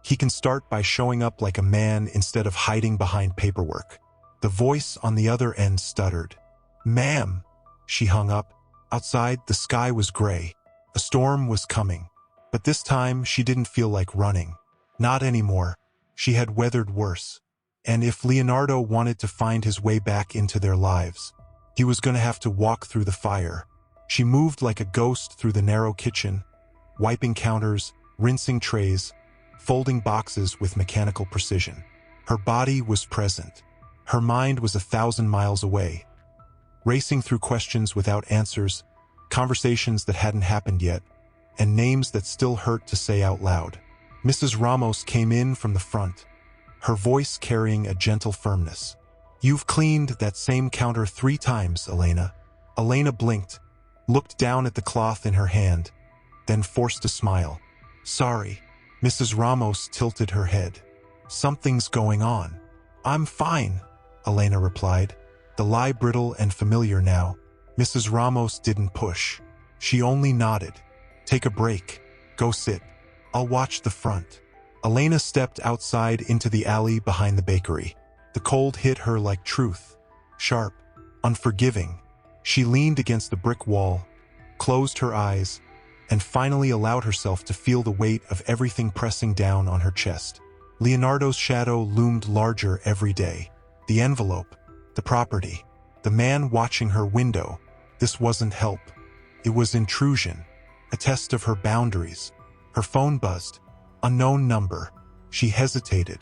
he can start by showing up like a man instead of hiding behind paperwork. The voice on the other end stuttered. Ma'am. She hung up. Outside, the sky was gray. A storm was coming. But this time, she didn't feel like running. Not anymore. She had weathered worse. And if Leonardo wanted to find his way back into their lives, he was going to have to walk through the fire. She moved like a ghost through the narrow kitchen, wiping counters, rinsing trays, folding boxes with mechanical precision. Her body was present. Her mind was 1,000 miles away, racing through questions without answers, conversations that hadn't happened yet, and names that still hurt to say out loud. Mrs. Ramos came in from the front, her voice carrying a gentle firmness. You've cleaned that same counter 3 times, Elena. Elena blinked, looked down at the cloth in her hand, then forced a smile. Sorry. Mrs. Ramos tilted her head. Something's going on. I'm fine, Elena replied, the lie brittle and familiar now. Mrs. Ramos didn't push. She only nodded. Take a break. Go sit. I'll watch the front. Elena stepped outside into the alley behind the bakery. The cold hit her like truth. Sharp, unforgiving. She leaned against the brick wall, closed her eyes, and finally allowed herself to feel the weight of everything pressing down on her chest. Leonardo's shadow loomed larger every day. The envelope, the property, the man watching her window. This wasn't help. It was intrusion, a test of her boundaries. Her phone buzzed. Unknown number. She hesitated,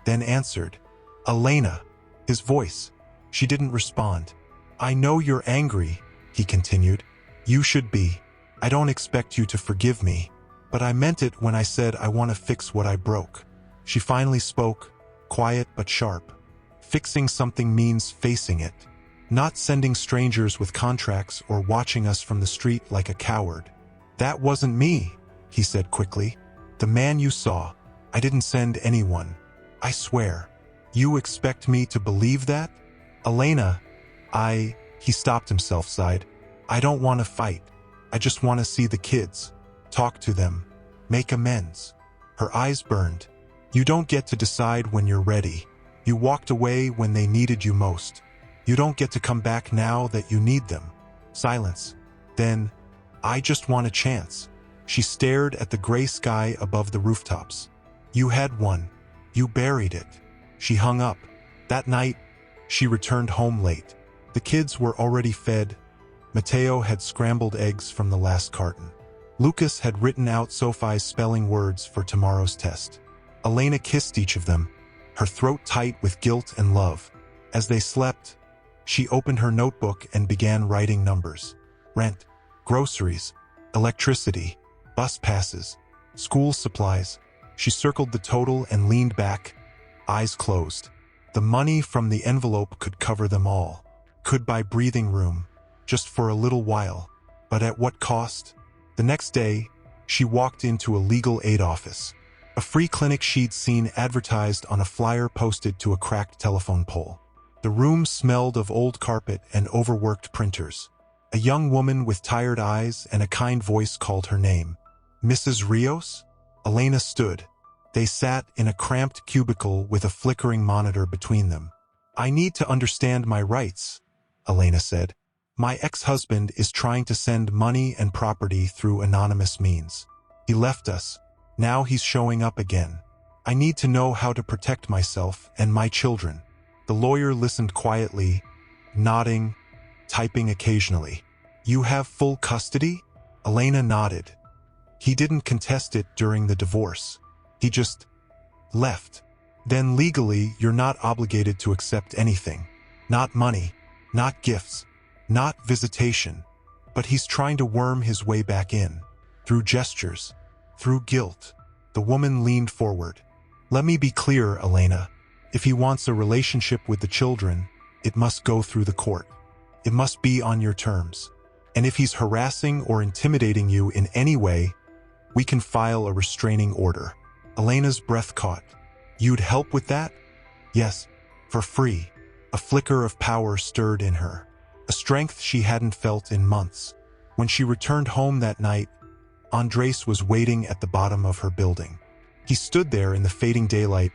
then answered. Elena. His voice. She didn't respond. I know you're angry, he continued. You should be. I don't expect you to forgive me, but I meant it when I said I want to fix what I broke. She finally spoke, quiet but sharp. Fixing something means facing it, not sending strangers with contracts or watching us from the street like a coward. That wasn't me, he said quickly. The man you saw. I didn't send anyone. I swear. You expect me to believe that? Elena, he stopped himself, sighed. I don't want to fight. I just want to see the kids, talk to them, make amends. Her eyes burned. You don't get to decide when you're ready. You walked away when they needed you most. You don't get to come back now that you need them. Silence. Then, I just want a chance. She stared at the gray sky above the rooftops. You had one. You buried it. She hung up. That night, she returned home late. The kids were already fed. Mateo had scrambled eggs from the last carton. Lucas had written out Sophie's spelling words for tomorrow's test. Elena kissed each of them, her throat tight with guilt and love. As they slept, she opened her notebook and began writing numbers. Rent, groceries, electricity, bus passes, school supplies. She circled the total and leaned back, eyes closed. The money from the envelope could cover them all, could buy breathing room, just for a little while. But at what cost? The next day, she walked into a legal aid office. A free clinic she'd seen advertised on a flyer posted to a cracked telephone pole. The room smelled of old carpet and overworked printers. A young woman with tired eyes and a kind voice called her name. Mrs. Rios? Elena stood. They sat in a cramped cubicle with a flickering monitor between them. I need to understand my rights, Elena said. My ex-husband is trying to send money and property through anonymous means. He left us. Now he's showing up again. I need to know how to protect myself and my children. The lawyer listened quietly, nodding, typing occasionally. You have full custody? Elena nodded. He didn't contest it during the divorce. He just left. Then legally, you're not obligated to accept anything. Not money, not gifts, not visitation. But he's trying to worm his way back in. Through gestures, through guilt. The woman leaned forward. Let me be clear, Elena. If he wants a relationship with the children, it must go through the court. It must be on your terms. And if he's harassing or intimidating you in any way, we can file a restraining order. Elena's breath caught. You'd help with that? Yes, for free. A flicker of power stirred in her, a strength she hadn't felt in months. When she returned home that night, Andres was waiting at the bottom of her building. He stood there in the fading daylight,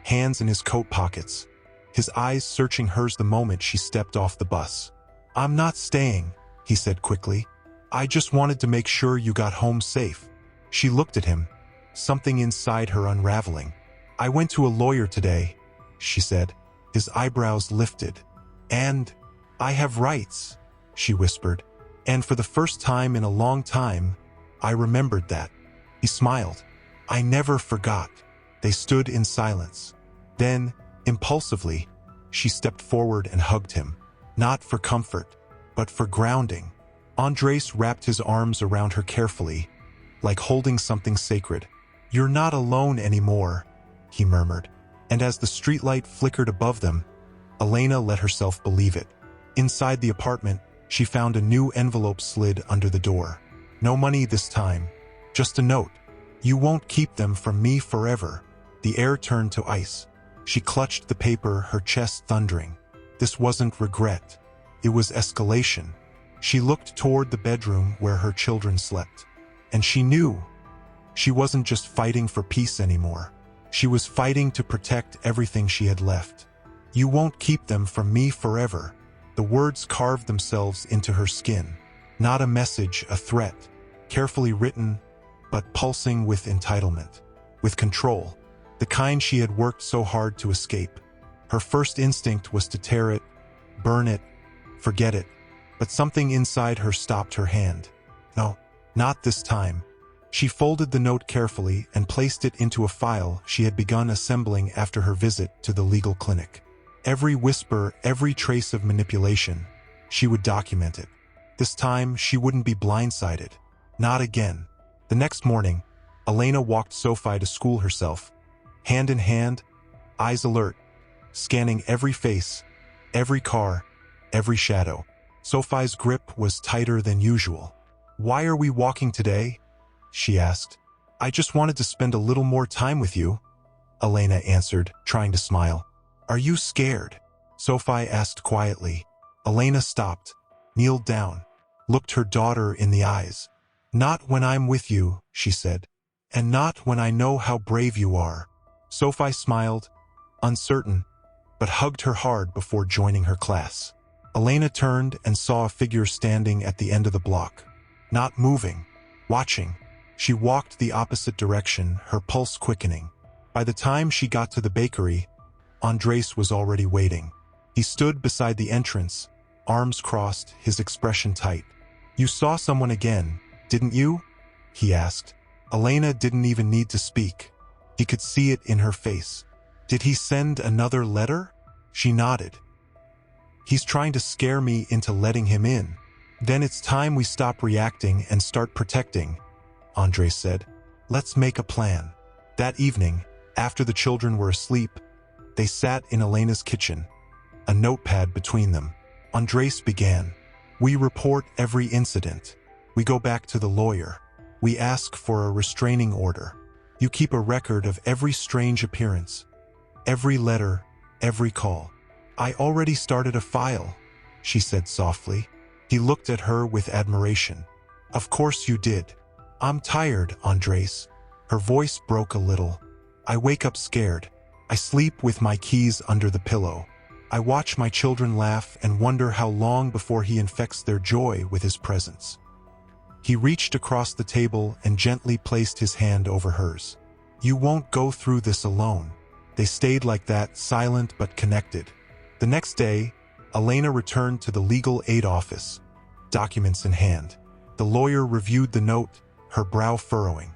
hands in his coat pockets, his eyes searching hers the moment she stepped off the bus. I'm not staying, he said quickly. I just wanted to make sure you got home safe. She looked at him, something inside her unraveling. I went to a lawyer today, she said. His eyebrows lifted. And I have rights, she whispered. And for the first time in a long time, I remembered that. He smiled. I never forgot. They stood in silence. Then, impulsively, she stepped forward and hugged him. Not for comfort, but for grounding. Andres wrapped his arms around her carefully, like holding something sacred. You're not alone anymore, he murmured. And as the streetlight flickered above them, Elena let herself believe it. Inside the apartment, she found a new envelope slid under the door. No money this time, just a note. You won't keep them from me forever. The air turned to ice. She clutched the paper, her chest thundering. This wasn't regret. It was escalation. She looked toward the bedroom where her children slept. And she knew. She wasn't just fighting for peace anymore. She was fighting to protect everything she had left. You won't keep them from me forever. The words carved themselves into her skin. Not a message, a threat. Carefully written, but pulsing with entitlement. With control. The kind she had worked so hard to escape. Her first instinct was to tear it, burn it, forget it. But something inside her stopped her hand. No, not this time. She folded the note carefully and placed it into a file she had begun assembling after her visit to the legal clinic. Every whisper, every trace of manipulation, she would document it. This time, she wouldn't be blindsided. Not again. The next morning, Elena walked Sophie to school herself, hand in hand, eyes alert, scanning every face, every car, every shadow. Sophie's grip was tighter than usual. Why are we walking today? She asked. I just wanted to spend a little more time with you, Elena answered, trying to smile. Are you scared? Sophie asked quietly. Elena stopped, kneeled down. looked her daughter in the eyes. "Not when I'm with you," she said, "and not when I know how brave you are." Sophie smiled, uncertain, but hugged her hard before joining her class. Elena turned and saw a figure standing at the end of the block, not moving, watching. She walked the opposite direction, her pulse quickening. By the time she got to the bakery, Andres was already waiting. He stood beside the entrance, arms crossed, his expression tight. "You saw someone again, didn't you?" he asked. Elena didn't even need to speak. He could see it in her face. "Did he send another letter?" She nodded. "He's trying to scare me into letting him in." "Then it's time we stop reacting and start protecting," Andres said. "Let's make a plan." That evening, after the children were asleep, they sat in Elena's kitchen, a notepad between them. Andres began. "We report every incident. We go back to the lawyer. We ask for a restraining order. You keep a record of every strange appearance, every letter, every call." "I already started a file," she said softly. He looked at her with admiration. "Of course you did." "I'm tired, Andres." Her voice broke a little. "I wake up scared. I sleep with my keys under the pillow. I watch my children laugh and wonder how long before he infects their joy with his presence." He reached across the table and gently placed his hand over hers. "You won't go through this alone." They stayed like that, silent but connected. The next day, Elena returned to the legal aid office, documents in hand. The lawyer reviewed the note, her brow furrowing.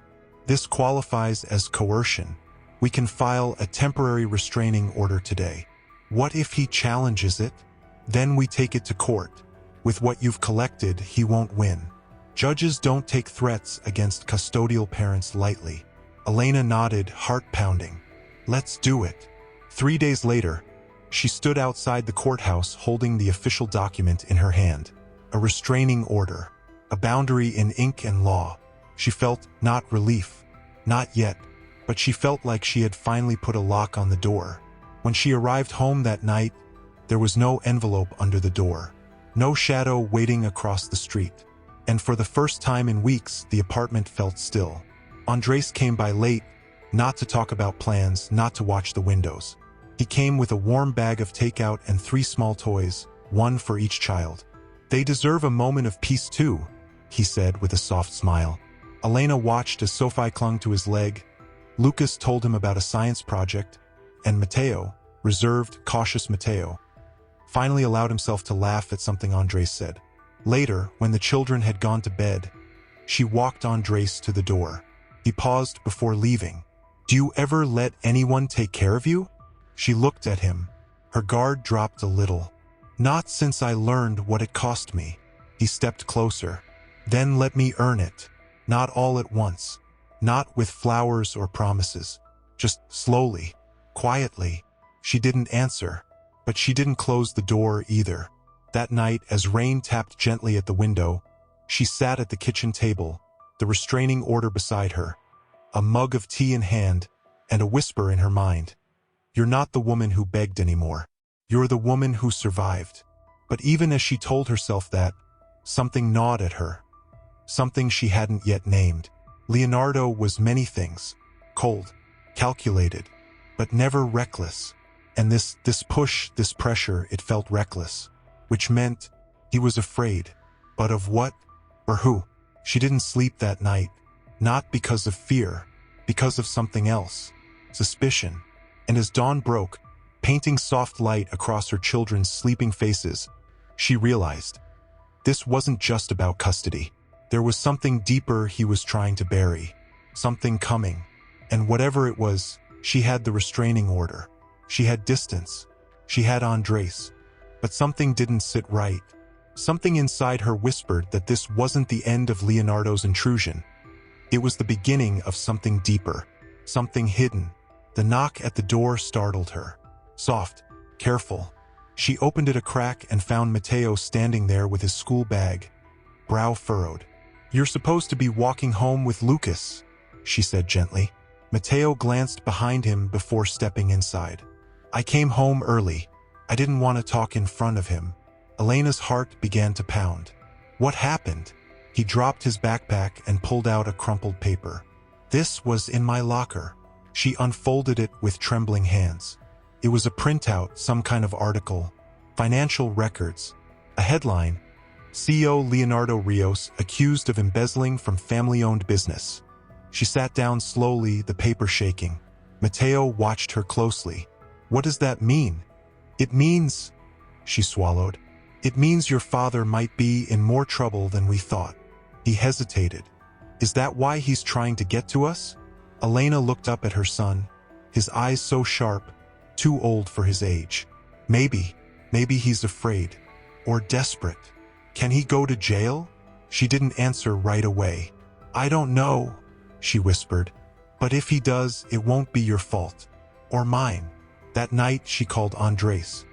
"This qualifies as coercion. We can file a temporary restraining order today." "What if he challenges it?" "Then we take it to court. With what you've collected, he won't win." Judges don't take threats against custodial parents lightly. Elena nodded, heart pounding. "Let's do it." 3 days later, she stood outside the courthouse holding the official document in her hand. A restraining order, a boundary in ink and law. She felt not relief, not yet, but she felt like she had finally put a lock on the door. When she arrived home that night, there was no envelope under the door, no shadow waiting across the street. And for the first time in weeks, the apartment felt still. Andres came by late, not to talk about plans, not to watch the windows. He came with a warm bag of takeout and 3 small toys, one for each child. "They deserve a moment of peace too," he said with a soft smile. Elena watched as Sophie clung to his leg. Lucas told him about a science project, and Mateo, reserved, cautious Mateo, finally allowed himself to laugh at something Andres said. Later, when the children had gone to bed, she walked Andres to the door. He paused before leaving. "Do you ever let anyone take care of you?" She looked at him. Her guard dropped a little. "Not since I learned what it cost me." He stepped closer. "Then let me earn it. Not all at once. Not with flowers or promises. Just slowly, quietly." She didn't answer, but she didn't close the door either. That night, as rain tapped gently at the window, she sat at the kitchen table, the restraining order beside her, a mug of tea in hand, and a whisper in her mind. "You're not the woman who begged anymore. You're the woman who survived." But even as she told herself that, something gnawed at her. Something she hadn't yet named. Leonardo was many things. Cold, calculated, but never reckless. And this push, this pressure, it felt reckless. Which meant he was afraid. But of what? Or who? She didn't sleep that night. Not because of fear, because of something else. Suspicion. And as dawn broke, painting soft light across her children's sleeping faces, she realized this wasn't just about custody. There was something deeper he was trying to bury. Something coming. And whatever it was, she had the restraining order. She had distance. She had Andres. But something didn't sit right. Something inside her whispered that this wasn't the end of Leonardo's intrusion. It was the beginning of something deeper. Something hidden. The knock at the door startled her. Soft, careful. She opened it a crack and found Mateo standing there with his school bag, brow furrowed. "You're supposed to be walking home with Lucas," she said gently. Mateo glanced behind him before stepping inside. "I came home early. I didn't want to talk in front of him." Elena's heart began to pound. What happened? He dropped his backpack and pulled out a crumpled paper. This was in my locker. She unfolded it with trembling hands. It was a printout, some kind of article. Financial records. A headline: CEO Leonardo Rios accused of embezzling from family-owned business. She sat down slowly, the paper shaking. Matteo watched her closely. What does that mean? It means... She swallowed. It means your father might be in more trouble than we thought. He hesitated. Is that why he's trying to get to us? Elena looked up at her son, his eyes so sharp, too old for his age. Maybe he's afraid. Or desperate. Can he go to jail? She didn't answer right away. I don't know, she whispered. But if he does, it won't be your fault. Or mine. That night she called Andres.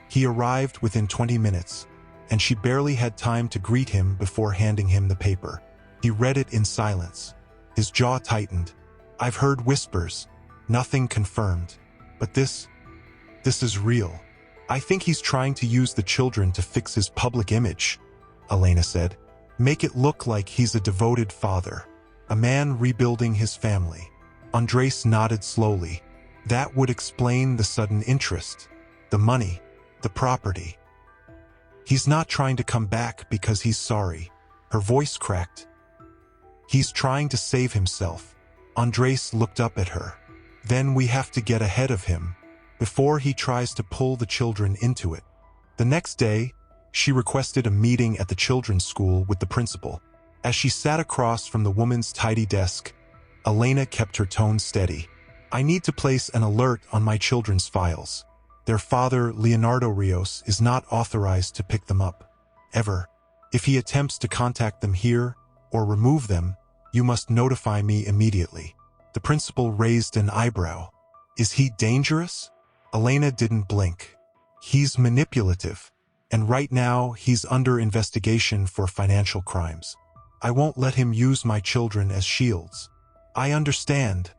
He arrived within 20 minutes, and she barely had time to greet him before handing him the paper. He read it in silence. His jaw tightened. I've heard whispers. Nothing confirmed. But this is real. I think he's trying to use the children to fix his public image, Elena said. Make it look like he's a devoted father. A man rebuilding his family. Andres nodded slowly. That would explain the sudden interest. The money. The property. He's not trying to come back because he's sorry. Her voice cracked. He's trying to save himself. Andres looked up at her. Then we have to get ahead of him, before he tries to pull the children into it. The next day, she requested a meeting at the children's school with the principal. As she sat across from the woman's tidy desk, Elena kept her tone steady. I need to place an alert on my children's files. Their father, Leonardo Rios, is not authorized to pick them up. Ever. If he attempts to contact them here, or remove them, you must notify me immediately. The principal raised an eyebrow. Is he dangerous? Elena didn't blink. He's manipulative, and right now he's under investigation for financial crimes. I won't let him use my children as shields. I understand,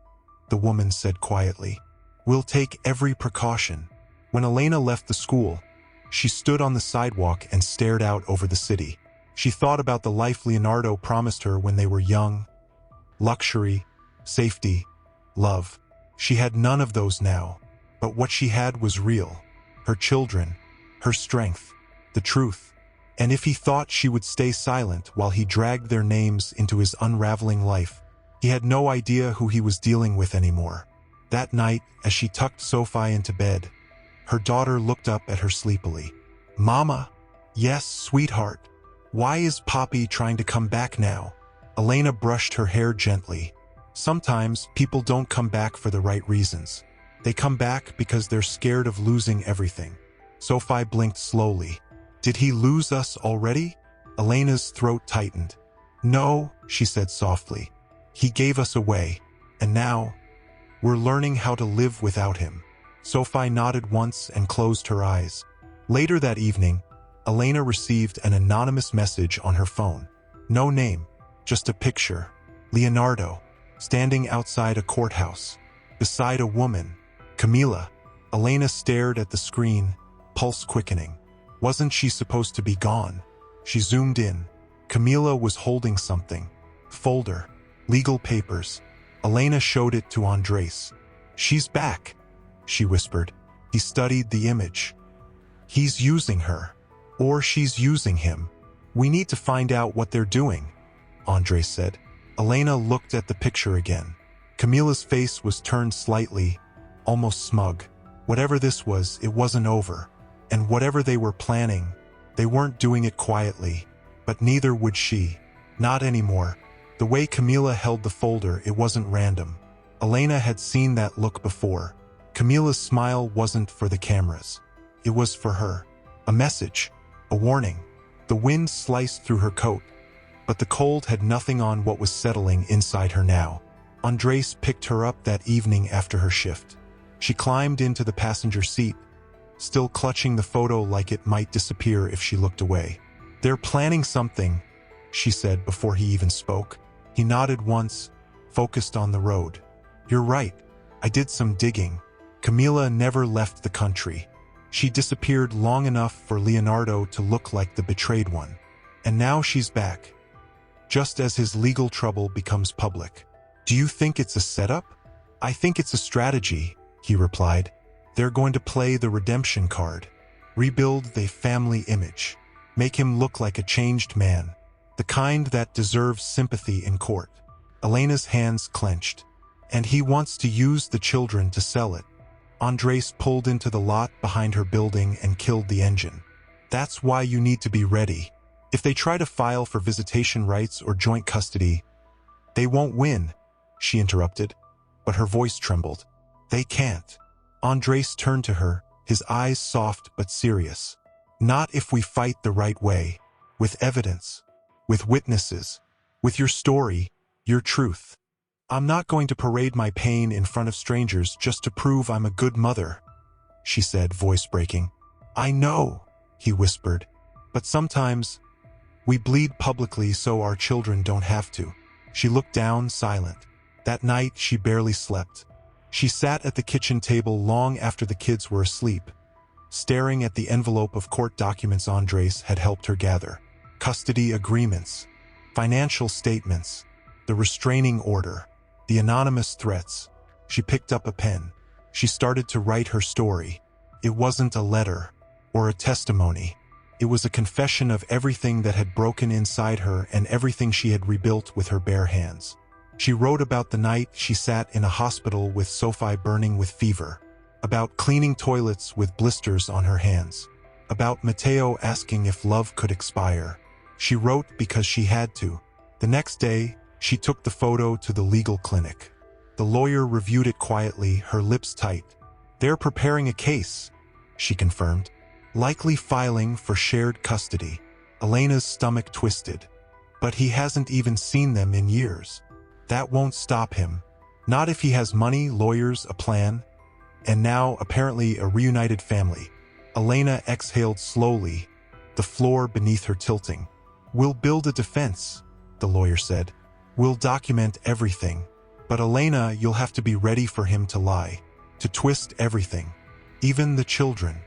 the woman said quietly. We'll take every precaution. When Elena left the school, she stood on the sidewalk and stared out over the city. She thought about the life Leonardo promised her when they were young. Luxury, safety, love. She had none of those now, but what she had was real. Her children, her strength, the truth. And if he thought she would stay silent while he dragged their names into his unraveling life, he had no idea who he was dealing with anymore. That night, as she tucked Sophie into bed, her daughter looked up at her sleepily. Mama? Yes, sweetheart. Why is Poppy trying to come back now? Elena brushed her hair gently. Sometimes people don't come back for the right reasons. They come back because they're scared of losing everything. Sophie blinked slowly. Did he lose us already? Elena's throat tightened. No, she said softly. He gave us away, and now, we're learning how to live without him. Sophie nodded once and closed her eyes. Later that evening, Elena received an anonymous message on her phone. No name, just a picture. Leonardo, standing outside a courthouse, beside a woman. Camila. Elena stared at the screen, pulse quickening. Wasn't she supposed to be gone? She zoomed in. Camila was holding something. Folder. Legal papers. Elena showed it to Andres. She's back, she whispered. He studied the image. He's using her. Or she's using him. We need to find out what they're doing, Andres said. Elena looked at the picture again. Camila's face was turned slightly, almost smug. Whatever this was, it wasn't over. And whatever they were planning, they weren't doing it quietly. But neither would she. Not anymore. The way Camila held the folder, it wasn't random. Elena had seen that look before. Camila's smile wasn't for the cameras. It was for her. A message. A warning. The wind sliced through her coat, but the cold had nothing on what was settling inside her now. Andres picked her up that evening after her shift. She climbed into the passenger seat, still clutching the photo like it might disappear if she looked away. They're planning something, she said before he even spoke. He nodded once, focused on the road. You're right. I did some digging. Camila never left the country. She disappeared long enough for Leonardo to look like the betrayed one. And now she's back, just as his legal trouble becomes public. Do you think it's a setup? I think it's a strategy, he replied. They're going to play the redemption card, rebuild the family image, make him look like a changed man, the kind that deserves sympathy in court. Elena's hands clenched. And he wants to use the children to sell it. Andres pulled into the lot behind her building and killed the engine. That's why you need to be ready. If they try to file for visitation rights or joint custody, they won't win, she interrupted, but her voice trembled. They can't. Andres turned to her, his eyes soft but serious. Not if we fight the right way, with evidence, with witnesses, with your story, your truth. I'm not going to parade my pain in front of strangers just to prove I'm a good mother, she said, voice breaking. I know, he whispered, but sometimes we bleed publicly so our children don't have to. She looked down, silent. That night, she barely slept. She sat at the kitchen table long after the kids were asleep, staring at the envelope of court documents Andres had helped her gather. Custody agreements, financial statements, the restraining order, the anonymous threats. She picked up a pen. She started to write her story. It wasn't a letter or a testimony. It was a confession of everything that had broken inside her and everything she had rebuilt with her bare hands. She wrote about the night she sat in a hospital with Sophie burning with fever, about cleaning toilets with blisters on her hands, about Mateo asking if love could expire. She wrote because she had to. The next day, she took the photo to the legal clinic. The lawyer reviewed it quietly, her lips tight. They're preparing a case, she confirmed, likely filing for shared custody. Elena's stomach twisted. But he hasn't even seen them in years. That won't stop him. Not if he has money, lawyers, a plan, and now apparently a reunited family. Elena exhaled slowly, the floor beneath her tilting. We'll build a defense, the lawyer said. We'll document everything. But Elena, you'll have to be ready for him to lie, to twist everything, even the children.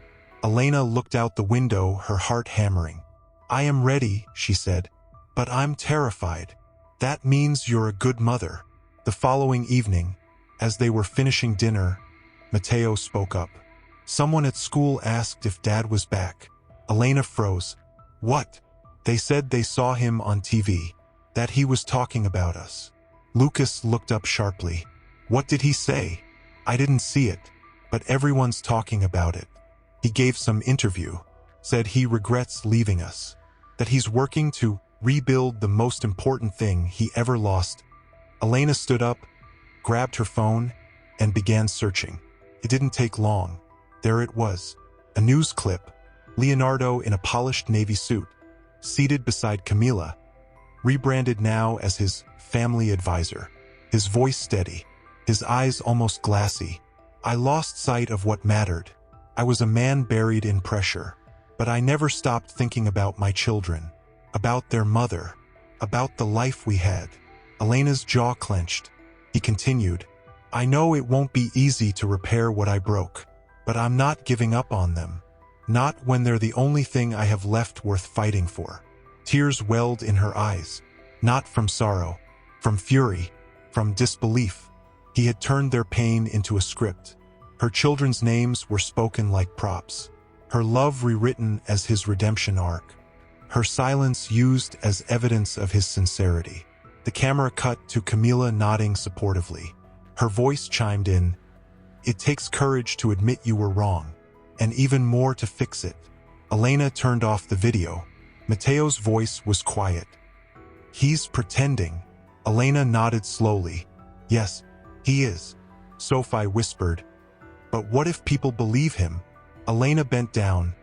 Elena looked out the window, her heart hammering. I am ready, she said, but I'm terrified. That means you're a good mother. The following evening, as they were finishing dinner, Mateo spoke up. Someone at school asked if Dad was back. Elena froze. What? They said they saw him on TV, that he was talking about us. Lucas looked up sharply. What did he say? I didn't see it, but everyone's talking about it. He gave some interview, said he regrets leaving us, that he's working to rebuild the most important thing he ever lost. Elena stood up, grabbed her phone, and began searching. It didn't take long. There it was, a news clip, Leonardo in a polished navy suit, seated beside Camila, rebranded now as his family advisor, his voice steady, his eyes almost glassy. I lost sight of what mattered. I was a man buried in pressure, but I never stopped thinking about my children, about their mother, about the life we had. Elena's jaw clenched. He continued, I know it won't be easy to repair what I broke, but I'm not giving up on them. Not when they're the only thing I have left worth fighting for. Tears welled in her eyes, not from sorrow, from fury, from disbelief. He had turned their pain into a script. Her children's names were spoken like props, her love rewritten as his redemption arc, her silence used as evidence of his sincerity. The camera cut to Camila nodding supportively. Her voice chimed in, It takes courage to admit you were wrong, and even more to fix it. Elena turned off the video. Mateo's voice was quiet. He's pretending. Elena nodded slowly. Yes, he is, Sophie whispered. But what if people believe him? Elena bent down,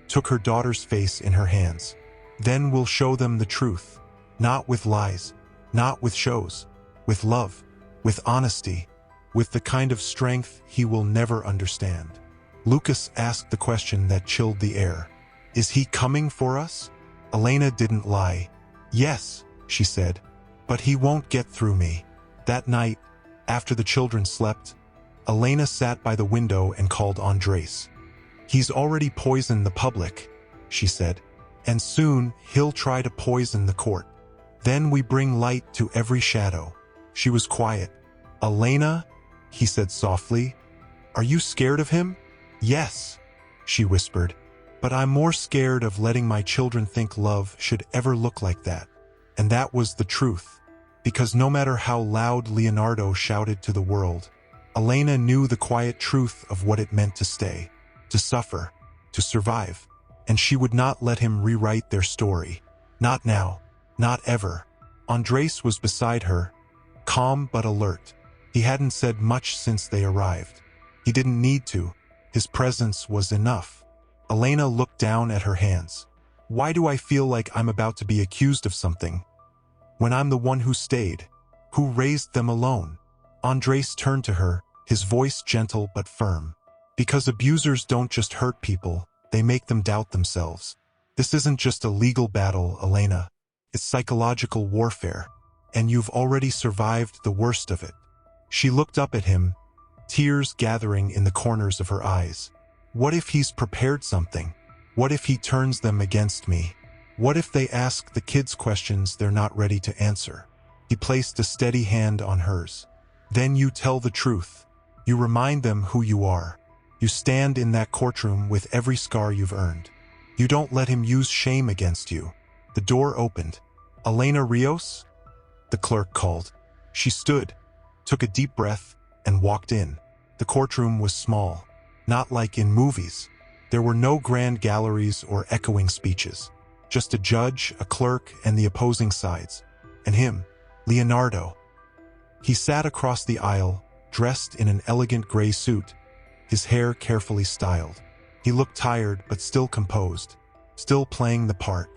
took her daughter's face in her hands. Then we'll show them the truth. Not with lies, not with shows, with love, with honesty, with the kind of strength he will never understand. Lucas asked the question that chilled the air. Is he coming for us? Elena didn't lie. Yes, she said, but he won't get through me. That night, after the children slept, Elena sat by the window and called Andres. He's already poisoned the public, she said. And soon he'll try to poison the court. Then we bring light to every shadow." She was quiet. "Elena," he said softly, "are you scared of him?" "Yes," she whispered, "but I'm more scared of letting my children think love should ever look like that." And that was the truth. Because no matter how loud Leonardo shouted to the world, Elena knew the quiet truth of what it meant to stay, to suffer, to survive. And she would not let him rewrite their story. Not now. Not ever. Andres was beside her, calm but alert. He hadn't said much since they arrived. He didn't need to. His presence was enough. Elena looked down at her hands. "Why do I feel like I'm about to be accused of something, when I'm the one who stayed, who raised them alone?" Andres turned to her, his voice gentle but firm. "Because abusers don't just hurt people, they make them doubt themselves. This isn't just a legal battle, Elena. It's psychological warfare, and you've already survived the worst of it." She looked up at him, tears gathering in the corners of her eyes. "What if he's prepared something? What if he turns them against me? What if they ask the kids questions they're not ready to answer?" He placed a steady hand on hers. "Then you tell the truth. You remind them who you are. You stand in that courtroom with every scar you've earned. You don't let him use shame against you." The door opened. "Elena Rios?" the clerk called. She stood, took a deep breath, and walked in. The courtroom was small, not like in movies. There were no grand galleries or echoing speeches. Just a judge, a clerk, and the opposing sides. And him, Leonardo. He sat across the aisle, dressed in an elegant gray suit, his hair carefully styled. He looked tired but still composed, still playing the part.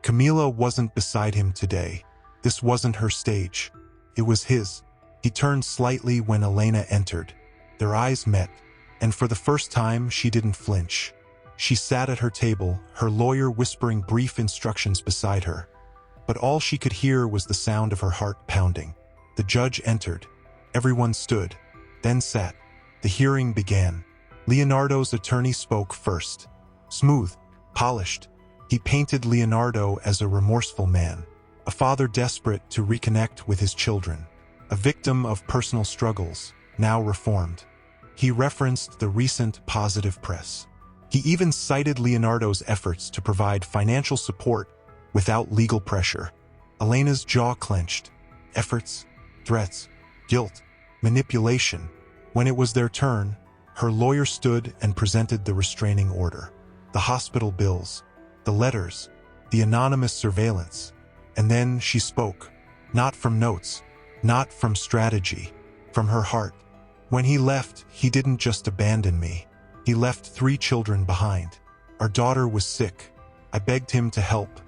Camila wasn't beside him today. This wasn't her stage. It was his. He turned slightly when Elena entered. Their eyes met, and for the first time she didn't flinch. She sat at her table, her lawyer whispering brief instructions beside her. But all she could hear was the sound of her heart pounding. The judge entered. Everyone stood, then sat. The hearing began. Leonardo's attorney spoke first. Smooth, polished. He painted Leonardo as a remorseful man, a father desperate to reconnect with his children, a victim of personal struggles, now reformed. He referenced the recent positive press. He even cited Leonardo's efforts to provide financial support without legal pressure. Elena's jaw clenched. Efforts, threats, guilt, manipulation. When it was their turn, her lawyer stood and presented the restraining order. The hospital bills, the letters, the anonymous surveillance. And then she spoke, not from notes, not from strategy, from her heart. "When he left, he didn't just abandon me. He left 3 children behind. Our daughter was sick. I begged him to help.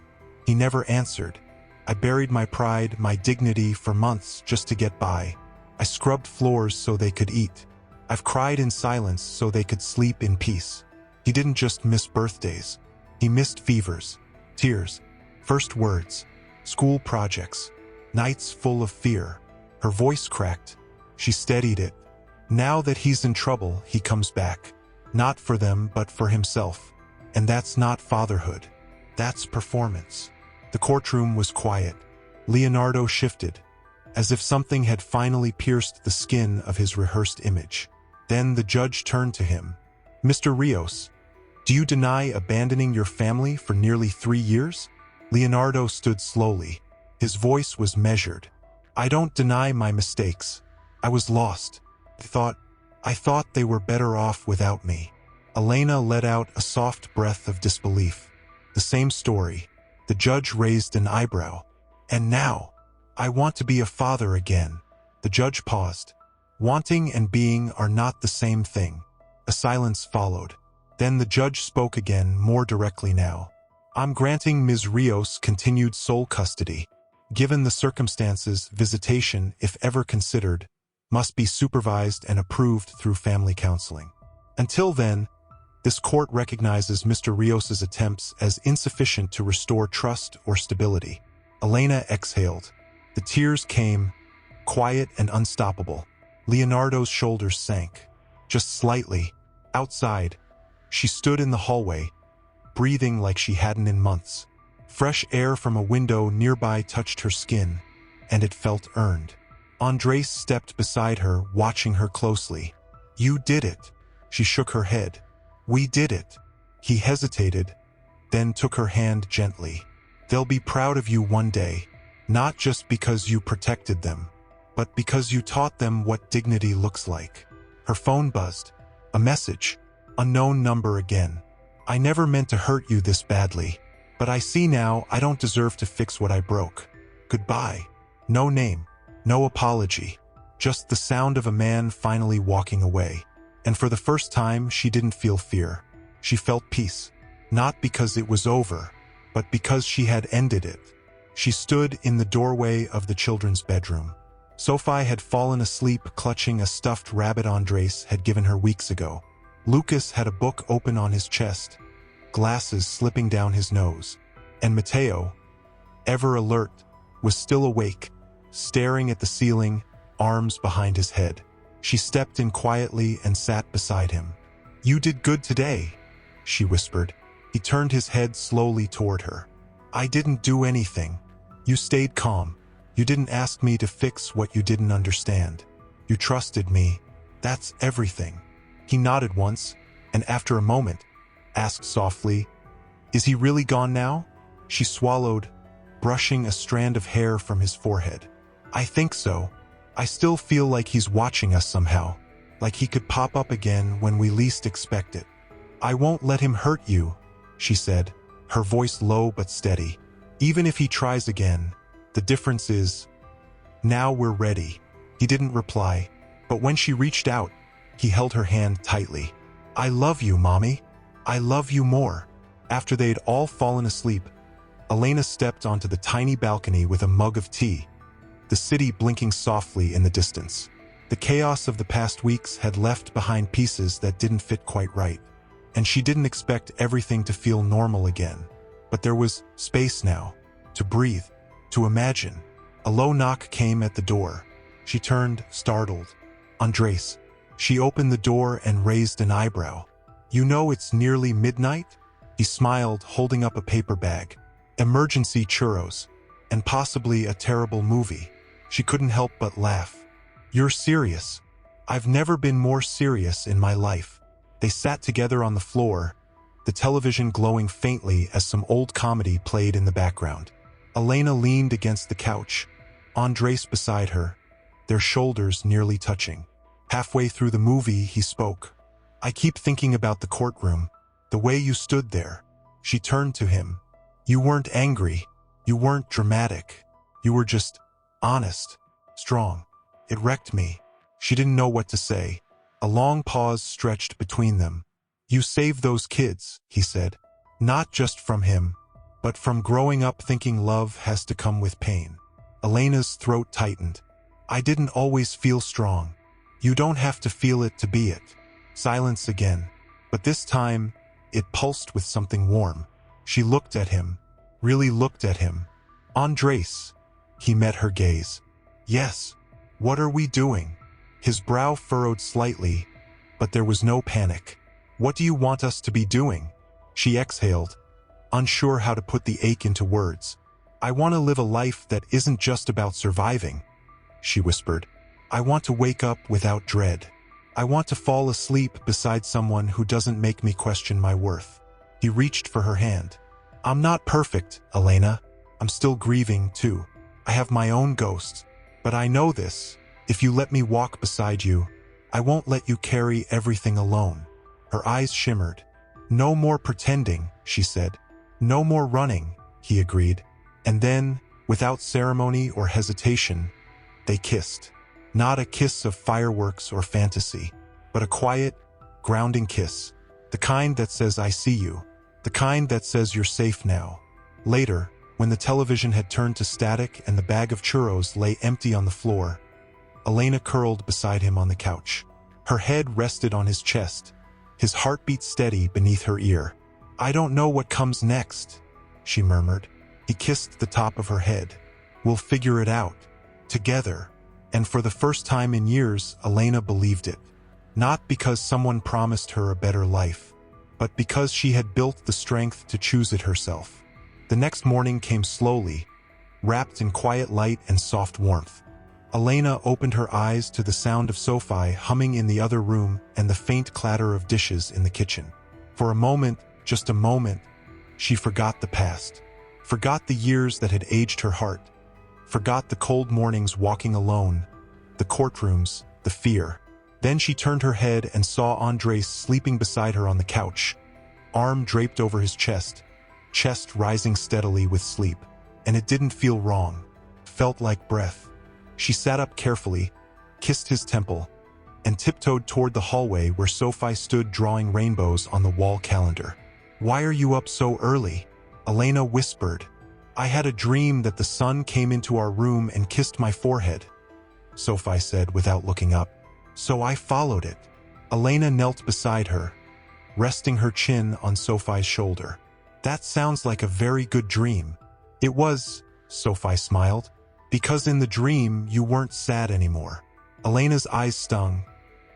He never answered. I buried my pride, my dignity for months just to get by. I scrubbed floors so they could eat. I've cried in silence so they could sleep in peace. He didn't just miss birthdays. He missed fevers, tears, first words, school projects, nights full of fear." Her voice cracked. She steadied it. "Now that he's in trouble, he comes back. Not for them, but for himself. And that's not fatherhood. That's performance." The courtroom was quiet. Leonardo shifted, as if something had finally pierced the skin of his rehearsed image. Then the judge turned to him. "Mr. Rios, do you deny abandoning your family for nearly 3 years?" Leonardo stood slowly. His voice was measured. "I don't deny my mistakes. I was lost. I thought they were better off without me." Elena let out a soft breath of disbelief. The same story. The judge raised an eyebrow. "And now, I want to be a father again." The judge paused. Wanting and being are not the same thing. A silence followed. Then the judge spoke again, more directly now. "I'm granting Ms. Rios continued sole custody. Given the circumstances, visitation, if ever considered, must be supervised and approved through family counseling. Until then, this court recognizes Mr. Rios's attempts as insufficient to restore trust or stability." Elena exhaled. The tears came, quiet and unstoppable. Leonardo's shoulders sank. Just slightly. Outside, she stood in the hallway, breathing like she hadn't in months. Fresh air from a window nearby touched her skin, and it felt earned. Andres stepped beside her, watching her closely. "You did it." She shook her head. "We did it." He hesitated, then took her hand gently. "They'll be proud of you one day, not just because you protected them, but because you taught them what dignity looks like." Her phone buzzed. A message. Unknown number again. "I never meant to hurt you this badly, but I see now I don't deserve to fix what I broke. Goodbye." No name, no apology, just the sound of a man finally walking away. And for the first time, she didn't feel fear. She felt peace. Not because it was over, but because she had ended it. She stood in the doorway of the children's bedroom. Sophie had fallen asleep clutching a stuffed rabbit Andres had given her weeks ago. Lucas had a book open on his chest, glasses slipping down his nose. And Mateo, ever alert, was still awake, staring at the ceiling, arms behind his head. She stepped in quietly and sat beside him. "You did good today," she whispered. He turned his head slowly toward her. "I didn't do anything. You stayed calm. You didn't ask me to fix what you didn't understand. You trusted me. That's everything." He nodded once, and after a moment, asked softly, "Is he really gone now?" She swallowed, brushing a strand of hair from his forehead. "I think so. I still feel like he's watching us somehow, like he could pop up again when we least expect it." "I won't let him hurt you," she said, her voice low but steady. "Even if he tries again, the difference is, now we're ready." He didn't reply, but when she reached out, he held her hand tightly. "I love you, Mommy. I love you more." After they'd all fallen asleep, Elena stepped onto the tiny balcony with a mug of tea, the city blinking softly in the distance. The chaos of the past weeks had left behind pieces that didn't fit quite right, and she didn't expect everything to feel normal again. But there was space now, to breathe, to imagine. A low knock came at the door. She turned, startled. "Andres." She opened the door and raised an eyebrow. "You know it's nearly midnight?" He smiled, holding up a paper bag. "Emergency churros, and possibly a terrible movie." She couldn't help but laugh. "You're serious?" "I've never been more serious in my life." They sat together on the floor, the television glowing faintly as some old comedy played in the background. Elena leaned against the couch, Andres beside her, their shoulders nearly touching. Halfway through the movie, he spoke. "I keep thinking about the courtroom, the way you stood there." She turned to him. "You weren't angry. You weren't dramatic. You were just honest, strong." It wrecked me. She didn't know what to say. A long pause stretched between them. "You saved those kids," he said. "Not just from him, but from growing up thinking love has to come with pain." Elena's throat tightened. "I didn't always feel strong." "You don't have to feel it to be it." Silence again. But this time, it pulsed with something warm. She looked at him, really looked at him. "Andres." He met her gaze. "Yes. What are we doing?" His brow furrowed slightly, but there was no panic. "What do you want us to be doing?" She exhaled, unsure how to put the ache into words. "I want to live a life that isn't just about surviving," she whispered. "I want to wake up without dread. I want to fall asleep beside someone who doesn't make me question my worth." He reached for her hand. "I'm not perfect, Elena. I'm still grieving, too. I have my own ghosts. But I know this. If you let me walk beside you, I won't let you carry everything alone." Her eyes shimmered. "No more pretending," she said. "No more running," he agreed. And then, without ceremony or hesitation, they kissed. Not a kiss of fireworks or fantasy, but a quiet, grounding kiss. The kind that says, "I see you." The kind that says, "You're safe now." Later, when the television had turned to static and the bag of churros lay empty on the floor, Elena curled beside him on the couch. Her head rested on his chest, his heartbeat steady beneath her ear. "I don't know what comes next," she murmured. He kissed the top of her head. "We'll figure it out. Together." And for the first time in years, Elena believed it. Not because someone promised her a better life, but because she had built the strength to choose it herself. The next morning came slowly, wrapped in quiet light and soft warmth. Elena opened her eyes to the sound of Sophie humming in the other room and the faint clatter of dishes in the kitchen. For a moment, just a moment, she forgot the past, forgot the years that had aged her heart, forgot the cold mornings walking alone, the courtrooms, the fear. Then she turned her head and saw Andres sleeping beside her on the couch, arm draped over his chest rising steadily with sleep. And it didn't feel wrong, felt like breath. She sat up carefully, kissed his temple, and tiptoed toward the hallway where Sophie stood drawing rainbows on the wall calendar. "Why are you up so early?" Elena whispered. "I had a dream that the sun came into our room and kissed my forehead," Sophie said without looking up. "So I followed it." Elena knelt beside her, resting her chin on Sophie's shoulder. "That sounds like a very good dream." "It was," Sophie smiled, "because in the dream you weren't sad anymore." Elena's eyes stung,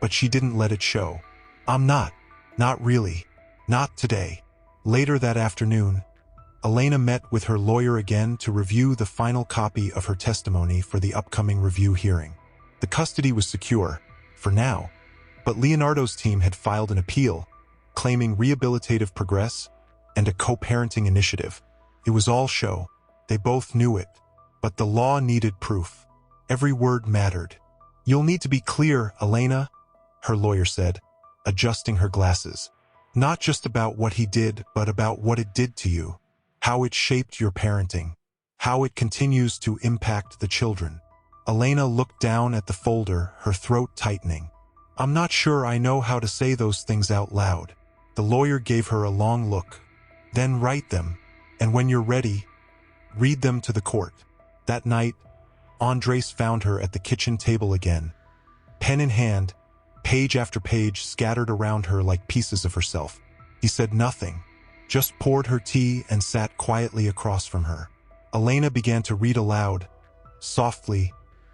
but she didn't let it show. "I'm not really, not today." Later that afternoon, Elena met with her lawyer again to review the final copy of her testimony for the upcoming review hearing. The custody was secure, for now, but Leonardo's team had filed an appeal, claiming rehabilitative progress and a co-parenting initiative. It was all show. They both knew it, but the law needed proof. Every word mattered. "You'll need to be clear, Elena," her lawyer said, adjusting her glasses. "Not just about what he did, but about what it did to you, how it shaped your parenting, how it continues to impact the children." Elena looked down at the folder, her throat tightening. "I'm not sure I know how to say those things out loud." The lawyer gave her a long look. "Then write them, and when you're ready, read them to the court." That night, Andres found her at the kitchen table again. Pen in hand, page after page scattered around her like pieces of herself. He said nothing, just poured her tea and sat quietly across from her. Elena began to read aloud, softly,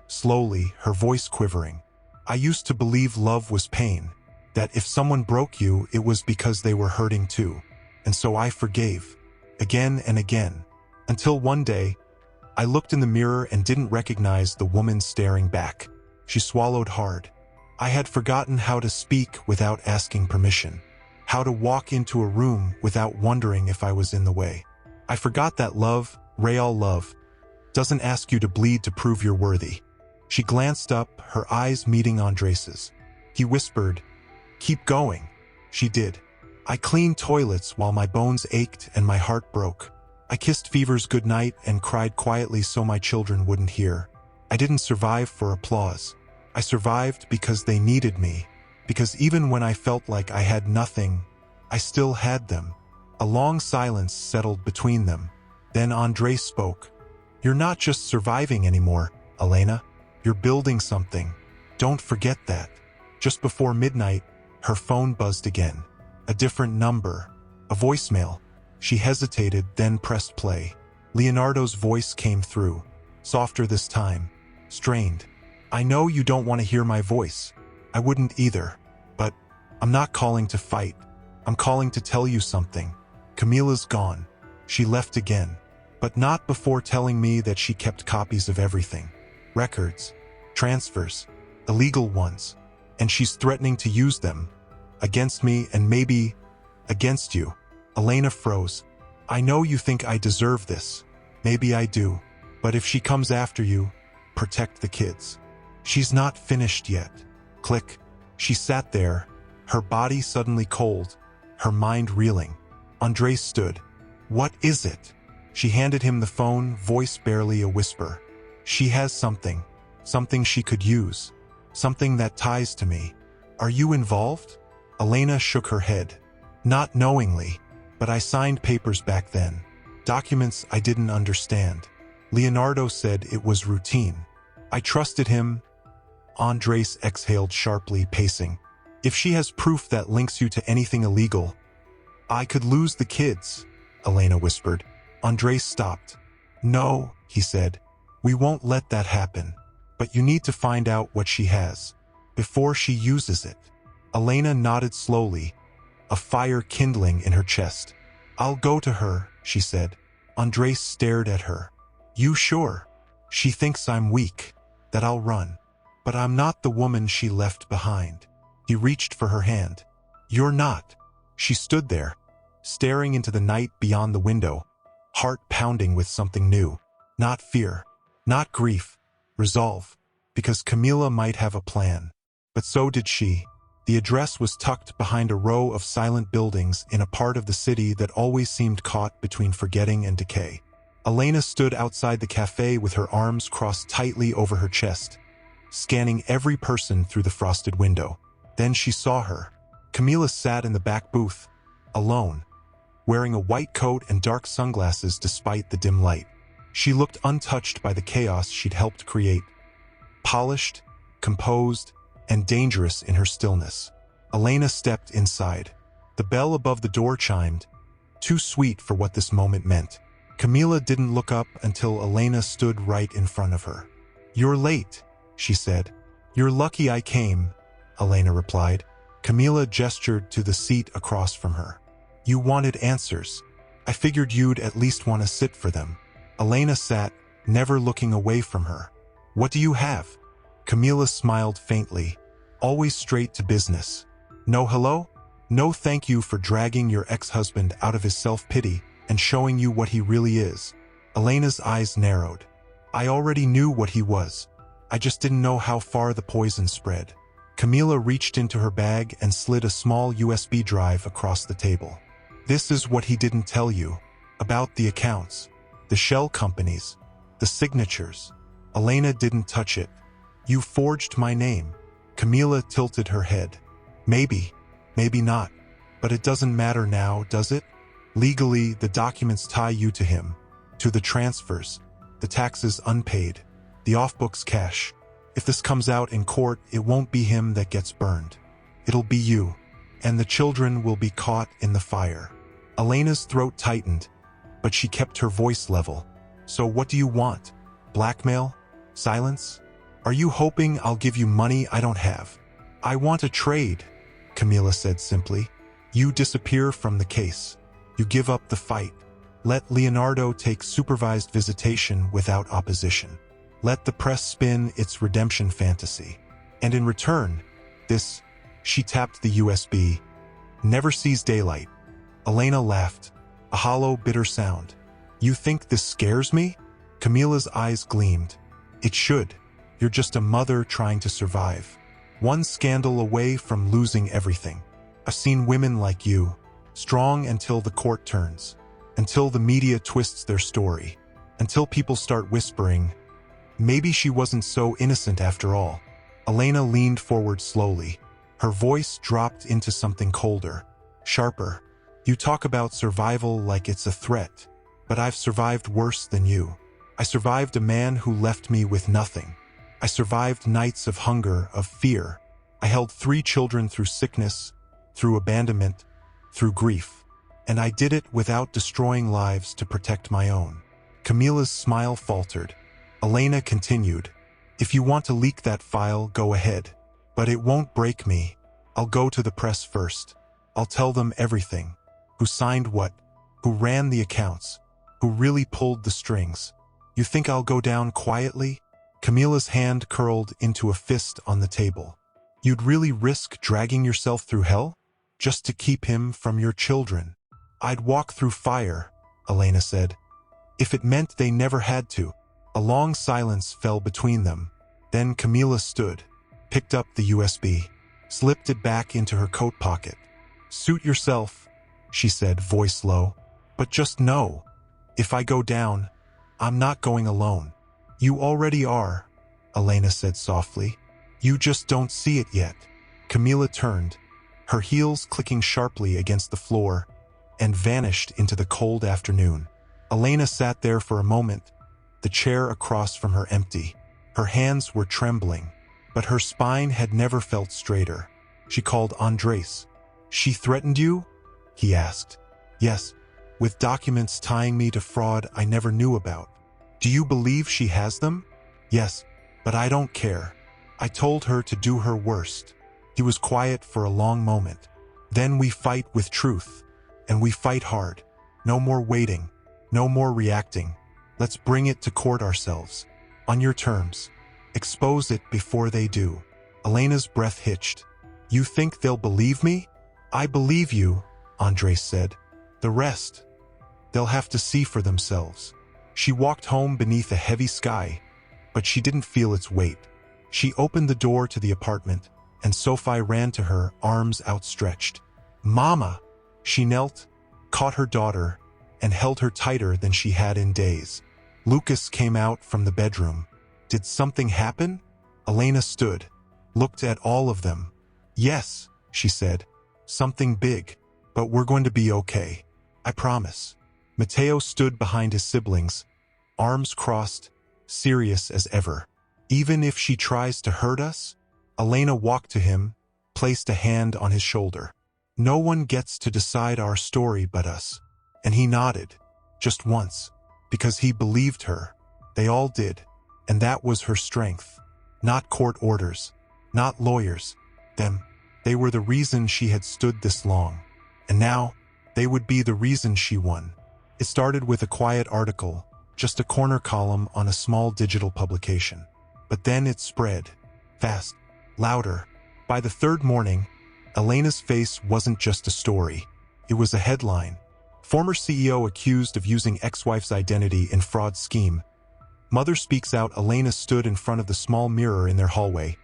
slowly, her voice quivering. "I used to believe love was pain, that if someone broke you, it was because they were hurting too. And so I forgave, again and again, until one day, I looked in the mirror and didn't recognize the woman staring back." She swallowed hard. "I had forgotten how to speak without asking permission, how to walk into a room without wondering if I was in the way. I forgot that love, real love, doesn't ask you to bleed to prove you're worthy." She glanced up, her eyes meeting Andres's. He whispered, "Keep going." She did. "I cleaned toilets while my bones ached and my heart broke. I kissed fevers goodnight and cried quietly so my children wouldn't hear. I didn't survive for applause. I survived because they needed me, because even when I felt like I had nothing, I still had them." A long silence settled between them. Then Andres spoke. "You're not just surviving anymore, Elena. You're building something. Don't forget that." Just before midnight, her phone buzzed again. A different number. A voicemail. She hesitated, then pressed play. Leonardo's voice came through, softer this time, strained. "I know you don't want to hear my voice. I wouldn't either. But I'm not calling to fight. I'm calling to tell you something. Camila's gone. She left again. But not before telling me that she kept copies of everything. Records, transfers, illegal ones. And she's threatening to use them. Against me and maybe against you." Elena froze. "I know you think I deserve this. Maybe I do. But if she comes after you, protect the kids." "She's not finished yet." Click. She sat there, her body suddenly cold, her mind reeling. Andres stood. "What is it?" She handed him the phone, voice barely a whisper. "She has something. Something she could use. Something that ties to me. Are you involved?" Elena shook her head. "Not knowingly, but I signed papers back then. Documents I didn't understand. Leonardo said it was routine. I trusted him." Andres exhaled sharply, pacing. "If she has proof that links you to anything illegal, I could lose the kids," Elena whispered. Andres stopped. "No," he said. "We won't let that happen. But you need to find out what she has, before she uses it." Elena nodded slowly, a fire kindling in her chest. "I'll go to her," she said. Andres stared at her. "You sure? She thinks I'm weak, that I'll run. But I'm not the woman she left behind." He reached for her hand. "You're not." She stood there, staring into the night beyond the window, heart pounding with something new. Not fear, not grief, resolve. Because Camila might have a plan. But so did she. The address was tucked behind a row of silent buildings in a part of the city that always seemed caught between forgetting and decay. Elena stood outside the cafe with her arms crossed tightly over her chest, scanning every person through the frosted window. Then she saw her. Camila sat in the back booth, alone, wearing a white coat and dark sunglasses despite the dim light. She looked untouched by the chaos she'd helped create, polished, composed, and dangerous in her stillness. Elena stepped inside. The bell above the door chimed, too sweet for what this moment meant. Camila didn't look up until Elena stood right in front of her. "You're late," she said. "You're lucky I came," Elena replied. Camila gestured to the seat across from her. "You wanted answers. I figured you'd at least want to sit for them." Elena sat, never looking away from her. "What do you have?" Camila smiled faintly, always straight to business. "No hello? No thank you for dragging your ex-husband out of his self-pity and showing you what he really is." Elena's eyes narrowed. "I already knew what he was. I just didn't know how far the poison spread." Camila reached into her bag and slid a small USB drive across the table. "This is what he didn't tell you. About the accounts, the shell companies, the signatures." Elena didn't touch it. "You forged my name." Camila tilted her head. "Maybe, maybe not. But it doesn't matter now, does it? Legally, the documents tie you to him, to the transfers, the taxes unpaid, the off-books cash. If this comes out in court, it won't be him that gets burned. It'll be you, and the children will be caught in the fire." Elena's throat tightened, but she kept her voice level. "So what do you want? Blackmail? Silence? Are you hoping I'll give you money I don't have?" "I want a trade," Camila said simply. "You disappear from the case. You give up the fight. Let Leonardo take supervised visitation without opposition. Let the press spin its redemption fantasy. And in return, this," she tapped the USB, "never sees daylight." Elena laughed, a hollow, bitter sound. "You think this scares me?" Camila's eyes gleamed. "It should. You're just a mother trying to survive. One scandal away from losing everything. I've seen women like you, strong until the court turns, until the media twists their story, until people start whispering, 'Maybe she wasn't so innocent after all.'" Elena leaned forward slowly. Her voice dropped into something colder, sharper. "You talk about survival like it's a threat, but I've survived worse than you. I survived a man who left me with nothing. I survived nights of hunger, of fear. I held 3 children through sickness, through abandonment, through grief. And I did it without destroying lives to protect my own." Camila's smile faltered. Elena continued, "If you want to leak that file, go ahead. But it won't break me. I'll go to the press first. I'll tell them everything. Who signed what, who ran the accounts, who really pulled the strings. You think I'll go down quietly?" Camila's hand curled into a fist on the table. "You'd really risk dragging yourself through hell? Just to keep him from your children?" "I'd walk through fire," Elena said, "if it meant they never had to." A long silence fell between them. Then Camila stood, picked up the USB, slipped it back into her coat pocket. "Suit yourself," she said, voice low. "But just know, if I go down, I'm not going alone." "You already are," Elena said softly. "You just don't see it yet." Camila turned, her heels clicking sharply against the floor, and vanished into the cold afternoon. Elena sat there for a moment, the chair across from her empty. Her hands were trembling, but her spine had never felt straighter. She called Andres. "She threatened you?" he asked. "Yes, with documents tying me to fraud I never knew about." "Do you believe she has them?" "Yes, but I don't care. I told her to do her worst." He was quiet for a long moment. Then we fight with truth. And we fight hard. No more waiting. No more reacting. Let's bring it to court ourselves. On your terms. Expose it before they do. Elena's breath hitched. You think they'll believe me? I believe you, Andres said. The rest, they'll have to see for themselves. She walked home beneath a heavy sky, but she didn't feel its weight. She opened the door to the apartment, and Sophie ran to her, arms outstretched. Mama! She knelt, caught her daughter, and held her tighter than she had in days. Lucas came out from the bedroom. Did something happen? Elena stood, looked at all of them. Yes, she said. Something big, but we're going to be okay. I promise. Mateo stood behind his siblings, arms crossed, serious as ever. Even if she tries to hurt us? Elena walked to him, placed a hand on his shoulder. No one gets to decide our story but us. And he nodded, just once, because he believed her. They all did, and that was her strength. Not court orders, not lawyers. Them. They were the reason she had stood this long. And now, they would be the reason she won. It started with a quiet article, just a corner column on a small digital publication. But then it spread. Fast. Louder. By the third morning, Elena's face wasn't just a story. It was a headline. Former CEO accused of using ex-wife's identity in fraud scheme. Mother speaks out. Elena stood in front of the small mirror in their hallway,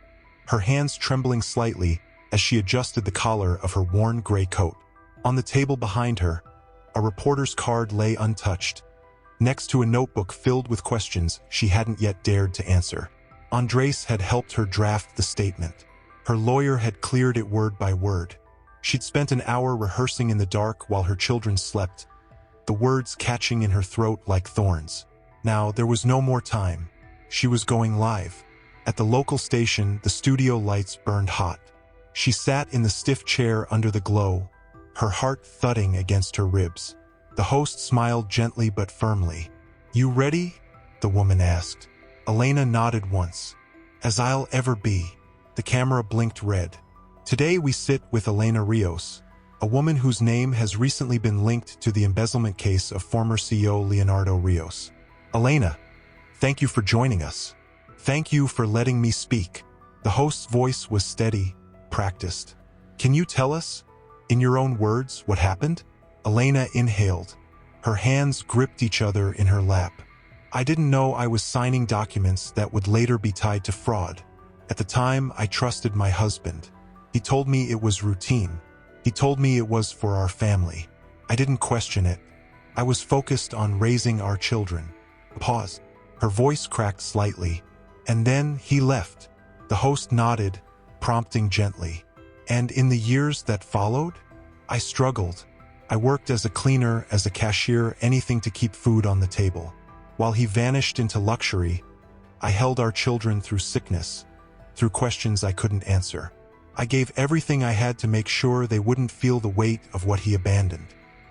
her hands trembling slightly as she adjusted the collar of her worn gray coat. On the table behind her, a reporter's card lay untouched, next to a notebook filled with questions she hadn't yet dared to answer. Andres had helped her draft the statement. Her lawyer had cleared it word by word. She'd spent an hour rehearsing in the dark while her children slept, the words catching in her throat like thorns. Now, there was no more time. She was going live. At the local station, the studio lights burned hot. She sat in the stiff chair under the glow, her heart thudding against her ribs. The host smiled gently but firmly. You ready? The woman asked. Elena nodded once. As I'll ever be. The camera blinked red. Today we sit with Elena Rios, a woman whose name has recently been linked to the embezzlement case of former CEO Leonardo Rios. Elena, thank you for joining us. Thank you for letting me speak. The host's voice was steady, practiced. Can you tell us, in your own words, what happened? Elena inhaled. Her hands gripped each other in her lap. I didn't know I was signing documents that would later be tied to fraud. At the time, I trusted my husband. He told me it was routine. He told me it was for our family. I didn't question it. I was focused on raising our children. Pause. Her voice cracked slightly. And then he left. The host nodded, prompting gently. And in the years that followed, I struggled. I worked as a cleaner, as a cashier, anything to keep food on the table. While he vanished into luxury, I held our children through sickness, through questions I couldn't answer. I gave everything I had to make sure they wouldn't feel the weight of what he abandoned.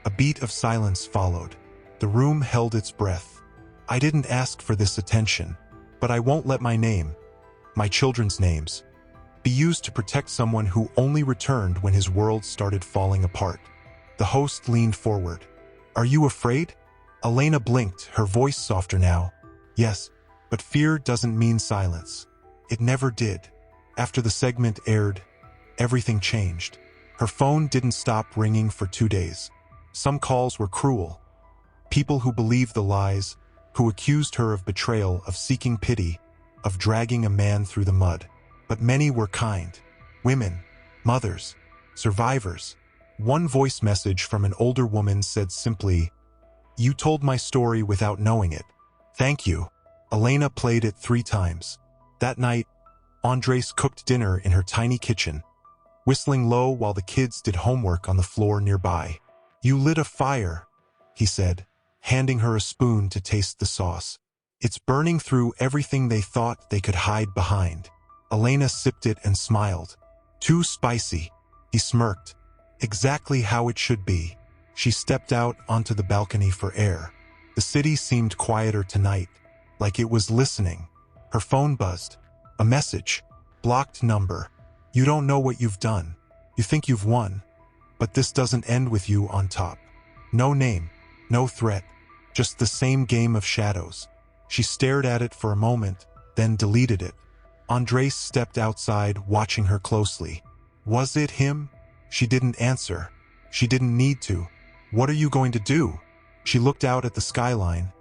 A beat of silence followed. The room held its breath. I didn't ask for this attention, but I won't let my name, my children's names, be used to protect someone who only returned when his world started falling apart. The host leaned forward. Are you afraid? Elena blinked, her voice softer now. Yes, but fear doesn't mean silence. It never did. After the segment aired, everything changed. Her phone didn't stop ringing for 2 days. Some calls were cruel. People who believed the lies, who accused her of betrayal, of seeking pity, of dragging a man through the mud. But many were kind. Women, mothers, survivors. One voice message from an older woman said simply, "You told my story without knowing it. Thank you." Elena played it 3 times. That night, Andres cooked dinner in her tiny kitchen, whistling low while the kids did homework on the floor nearby. You lit a fire, he said, handing her a spoon to taste the sauce. It's burning through everything they thought they could hide behind. Elena sipped it and smiled. Too spicy, he smirked. Exactly how it should be. She stepped out onto the balcony for air. The city seemed quieter tonight, like it was listening. Her phone buzzed. A message. Blocked number. You don't know what you've done. You think you've won. But this doesn't end with you on top. No name, no threat, just the same game of shadows. She stared at it for a moment, then deleted it. Andres stepped outside, watching her closely. Was it him? She didn't answer. She didn't need to. What are you going to do? She looked out at the skyline,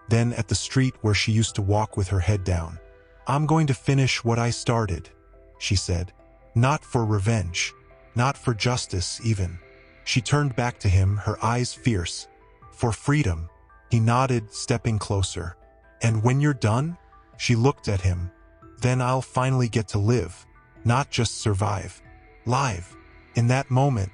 then at the street where she used to walk with her head down. I'm going to finish what I started, she said. Not for revenge. Not for justice, even. She turned back to him, her eyes fierce. For freedom. He nodded, stepping closer. And when you're done? She looked at him. Then I'll finally get to live. Not just survive. Live. In that moment,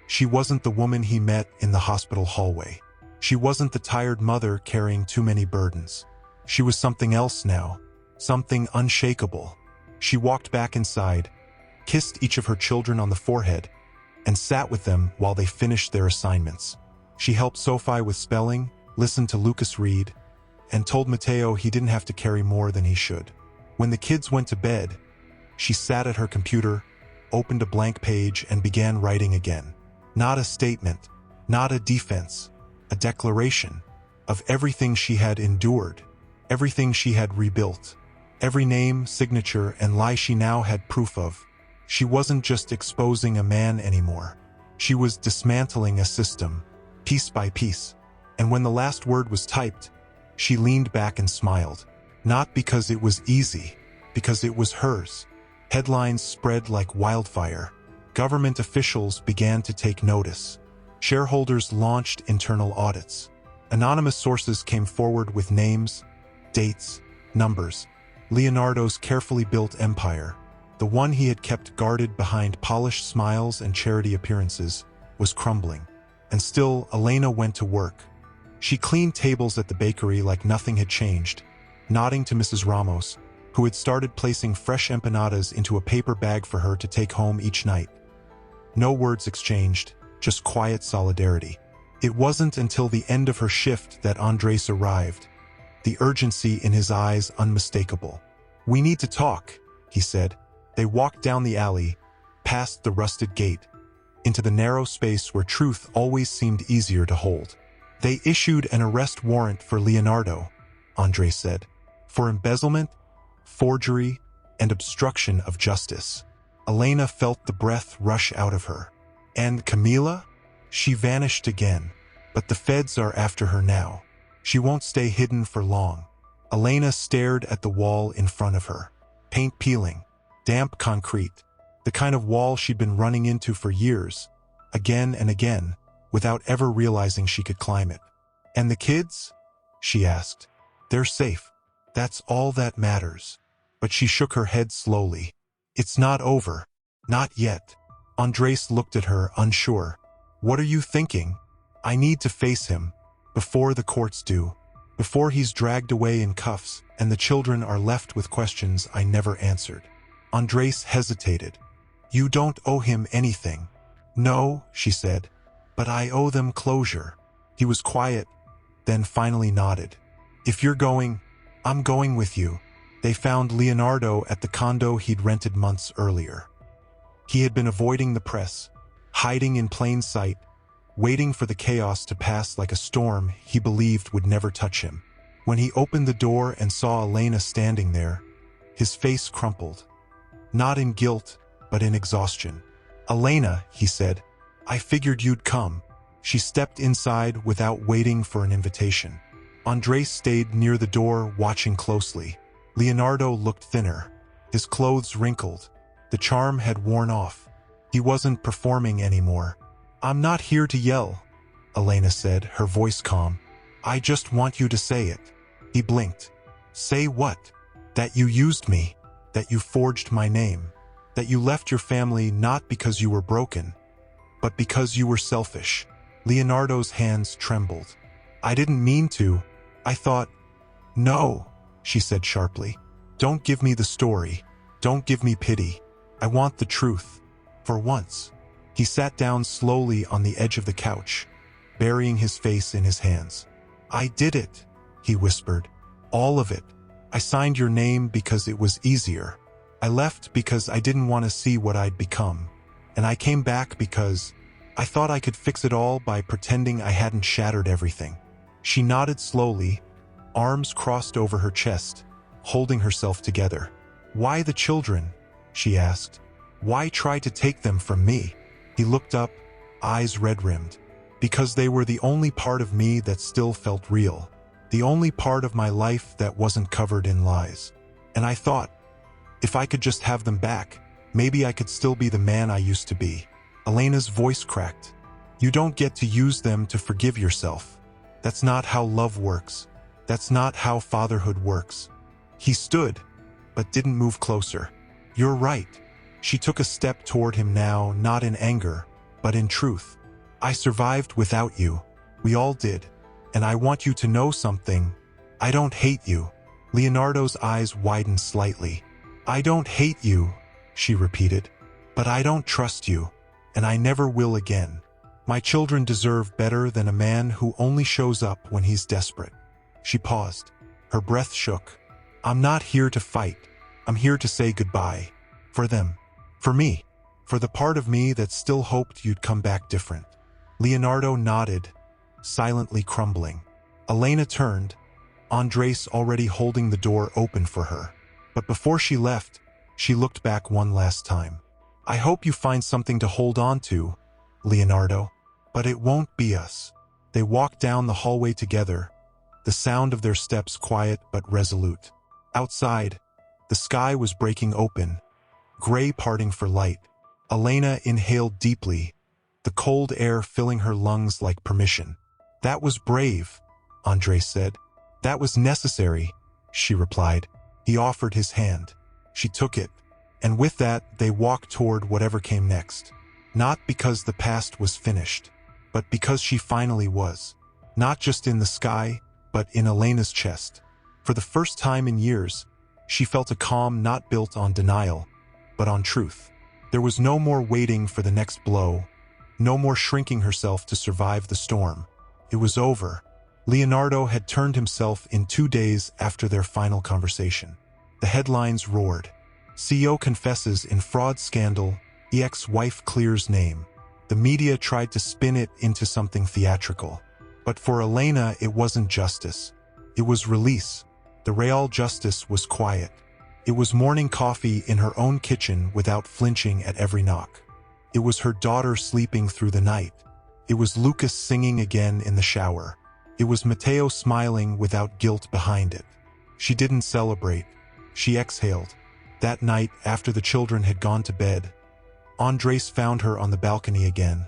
she wasn't the woman he met in the hospital hallway. She wasn't the tired mother carrying too many burdens. She was something else now. Something unshakable. She walked back inside, kissed each of her children on the forehead, and sat with them while they finished their assignments. She helped Sophie with spelling, listened to Lucas read, and told Mateo he didn't have to carry more than he should. When the kids went to bed, she sat at her computer, opened a blank page, and began writing again. Not a statement, not a defense, a declaration of everything she had endured, everything she had rebuilt, every name, signature, and lie she now had proof of. She wasn't just exposing a man anymore. She was dismantling a system, piece by piece. And when the last word was typed, she leaned back and smiled. Not because it was easy, because it was hers. Headlines spread like wildfire. Government officials began to take notice. Shareholders launched internal audits. Anonymous sources came forward with names, dates, numbers. Leonardo's carefully built empire, the one he had kept guarded behind polished smiles and charity appearances, was crumbling. And still, Elena went to work. She cleaned tables at the bakery like nothing had changed, nodding to Mrs. Ramos, who had started placing fresh empanadas into a paper bag for her to take home each night. No words exchanged, just quiet solidarity. It wasn't until the end of her shift that Andres arrived, the urgency in his eyes unmistakable. "We need to talk," he said. They walked down the alley, past the rusted gate, into the narrow space where truth always seemed easier to hold. "They issued an arrest warrant for Leonardo," Andres said, "for embezzlement, forgery, and obstruction of justice." Elena felt the breath rush out of her. "And Camila?" She vanished again. "But the feds are after her now. She won't stay hidden for long." Elena stared at the wall in front of her. Paint peeling, damp concrete, the kind of wall she'd been running into for years, again and again, without ever realizing she could climb it. "And the kids?" she asked. "They're safe. That's all that matters." But she shook her head slowly. "It's not over. Not yet." Andres looked at her, unsure. "What are you thinking?" "I need to face him. Before the courts do. Before he's dragged away in cuffs and the children are left with questions I never answered." Andres hesitated. "You don't owe him anything." "No," she said, "but I owe them closure." He was quiet, then finally nodded. "If you're going, I'm going with you." They found Leonardo at the condo he'd rented months earlier. He had been avoiding the press, hiding in plain sight, waiting for the chaos to pass like a storm he believed would never touch him. When he opened the door and saw Elena standing there, his face crumpled. Not in guilt, but in exhaustion. "Elena," he said, "I figured you'd come." She stepped inside without waiting for an invitation. Andres stayed near the door, watching closely. Leonardo looked thinner, his clothes wrinkled. The charm had worn off. He wasn't performing anymore. "I'm not here to yell," Elena said, her voice calm. "I just want you to say it." He blinked. "Say what?" "That you used me, that you forged my name, that you left your family not because you were broken, but because you were selfish." Leonardo's hands trembled. "I didn't mean to. I thought—" "No," she said sharply. "Don't give me the story. Don't give me pity. I want the truth. For once." He sat down slowly on the edge of the couch, burying his face in his hands. "I did it," he whispered. "All of it. I signed your name because it was easier. I left because I didn't want to see what I'd become. And I came back because I thought I could fix it all by pretending I hadn't shattered everything. She nodded slowly, arms crossed over her chest, holding herself together. Why the children? She asked. Why try to take them from me? He looked up, eyes red-rimmed. Because they were the only part of me that still felt real. The only part of my life that wasn't covered in lies. And I thought, if I could just have them back, maybe I could still be the man I used to be. Elena's voice cracked. You don't get to use them to forgive yourself. That's not how love works. That's not how fatherhood works. He stood, but didn't move closer. You're right. She took a step toward him now, not in anger, but in truth. I survived without you. We all did. And I want you to know something. I don't hate you. Leonardo's eyes widened slightly. I don't hate you, she repeated. But I don't trust you. And I never will again. My children deserve better than a man who only shows up when he's desperate. She paused. Her breath shook. I'm not here to fight. I'm here to say goodbye. For them. For me. For the part of me that still hoped you'd come back different. Leonardo nodded, silently crumbling. Elena turned, Andres already holding the door open for her. But before she left, she looked back one last time. I hope you find something to hold on to, Leonardo. But it won't be us. They walked down the hallway together, the sound of their steps quiet but resolute. Outside, the sky was breaking open, gray parting for light. Elena inhaled deeply, the cold air filling her lungs like permission. That was brave, Andres said. That was necessary, she replied. He offered his hand. She took it, and with that they walked toward whatever came next. Not because the past was finished, but because she finally was. Not just in the sky, but in Elena's chest. For the first time in years, she felt a calm not built on denial, but on truth. There was no more waiting for the next blow, no more shrinking herself to survive the storm. It was over. Leonardo had turned himself in 2 days after their final conversation. The headlines roared. CEO confesses in fraud scandal, ex-wife clears name. The media tried to spin it into something theatrical. But for Elena, it wasn't justice. It was release. The real justice was quiet. It was morning coffee in her own kitchen without flinching at every knock. It was her daughter sleeping through the night. It was Lucas singing again in the shower. It was Matteo smiling without guilt behind it. She didn't celebrate. She exhaled. That night, after the children had gone to bed, Andres found her on the balcony again,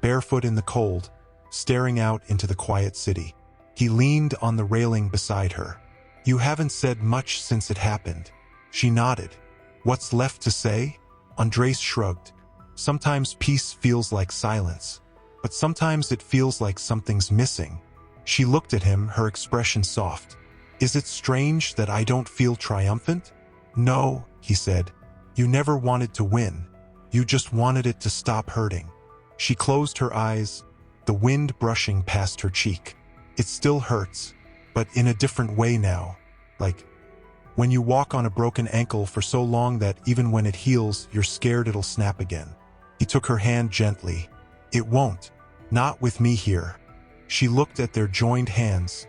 barefoot in the cold, staring out into the quiet city. He leaned on the railing beside her. You haven't said much since it happened. She nodded. What's left to say? Andres shrugged. Sometimes peace feels like silence, but sometimes it feels like something's missing. She looked at him, her expression soft. Is it strange that I don't feel triumphant? No, he said. You never wanted to win. You just wanted it to stop hurting. She closed her eyes, the wind brushing past her cheek. It still hurts, but in a different way now. Like when you walk on a broken ankle for so long that even when it heals, you're scared it'll snap again. He took her hand gently. It won't. Not with me here. She looked at their joined hands,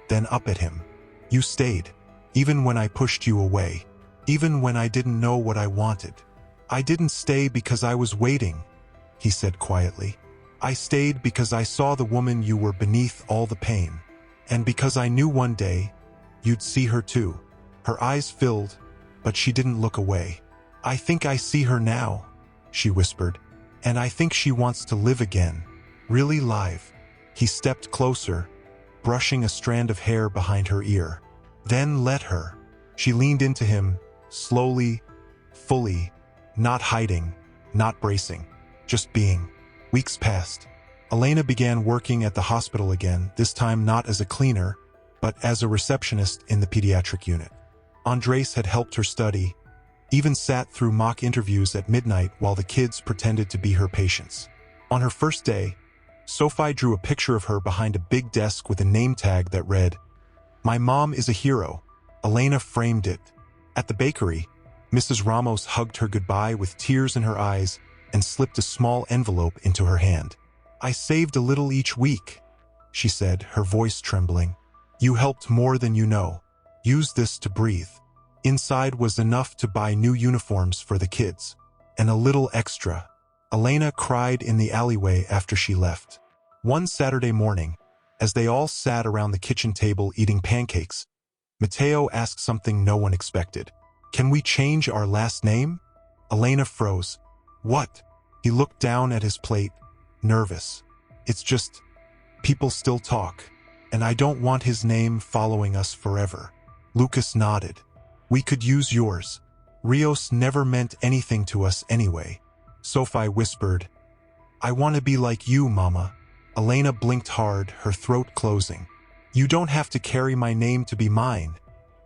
then up at him. You stayed, even when I pushed you away, even when I didn't know what I wanted. I didn't stay because I was waiting, he said quietly. I stayed because I saw the woman you were beneath all the pain, and because I knew one day you'd see her too. Her eyes filled, but she didn't look away. I think I see her now, she whispered, and I think she wants to live again, really live. He stepped closer, brushing a strand of hair behind her ear. Then let her. She leaned into him, slowly, fully, not hiding, not bracing, just being. Weeks passed. Elena began working at the hospital again, this time not as a cleaner, but as a receptionist in the pediatric unit. Andres had helped her study, even sat through mock interviews at midnight while the kids pretended to be her patients. On her first day, Sophie drew a picture of her behind a big desk with a name tag that read, My mom is a hero. Elena framed it. At the bakery, Mrs. Ramos hugged her goodbye with tears in her eyes, and slipped a small envelope into her hand. "I saved a little each week," she said, her voice trembling. "You helped more than you know. Use this to breathe." Inside was enough to buy new uniforms for the kids. And a little extra. Elena cried in the alleyway after she left. One Saturday morning, as they all sat around the kitchen table eating pancakes, Matteo asked something no one expected. "Can we change our last name?" Elena froze. "What?" He looked down at his plate, nervous. "It's just, people still talk, and I don't want his name following us forever." Lucas nodded. "We could use yours. Rios never meant anything to us anyway." Sophie whispered, "I want to be like you, Mama." Elena blinked hard, her throat closing. "You don't have to carry my name to be mine,"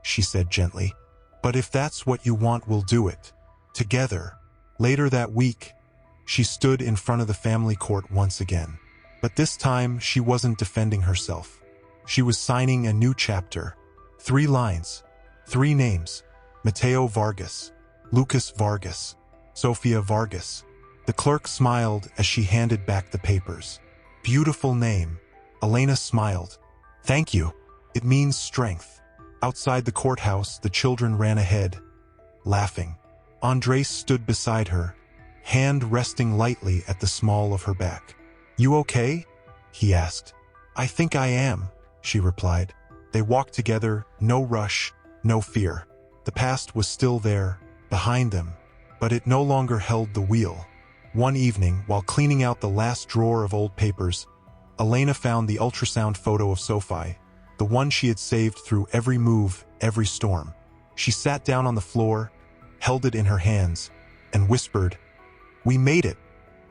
she said gently. "But if that's what you want, we'll do it. Together." Later that week, she stood in front of the family court once again. But this time, she wasn't defending herself. She was signing a new chapter. 3 lines. 3 names. Matteo Vargas. Lucas Vargas. Sofia Vargas. The clerk smiled as she handed back the papers. "Beautiful name." Elena smiled. "Thank you. It means strength." Outside the courthouse, the children ran ahead, laughing. Andres stood beside her, hand resting lightly at the small of her back. "You okay?" he asked. "I think I am," she replied. They walked together, no rush, no fear. The past was still there, behind them, but it no longer held the wheel. One evening, while cleaning out the last drawer of old papers, Elena found the ultrasound photo of Sophie, the one she had saved through every move, every storm. She sat down on the floor, held it in her hands, and whispered, "We made it,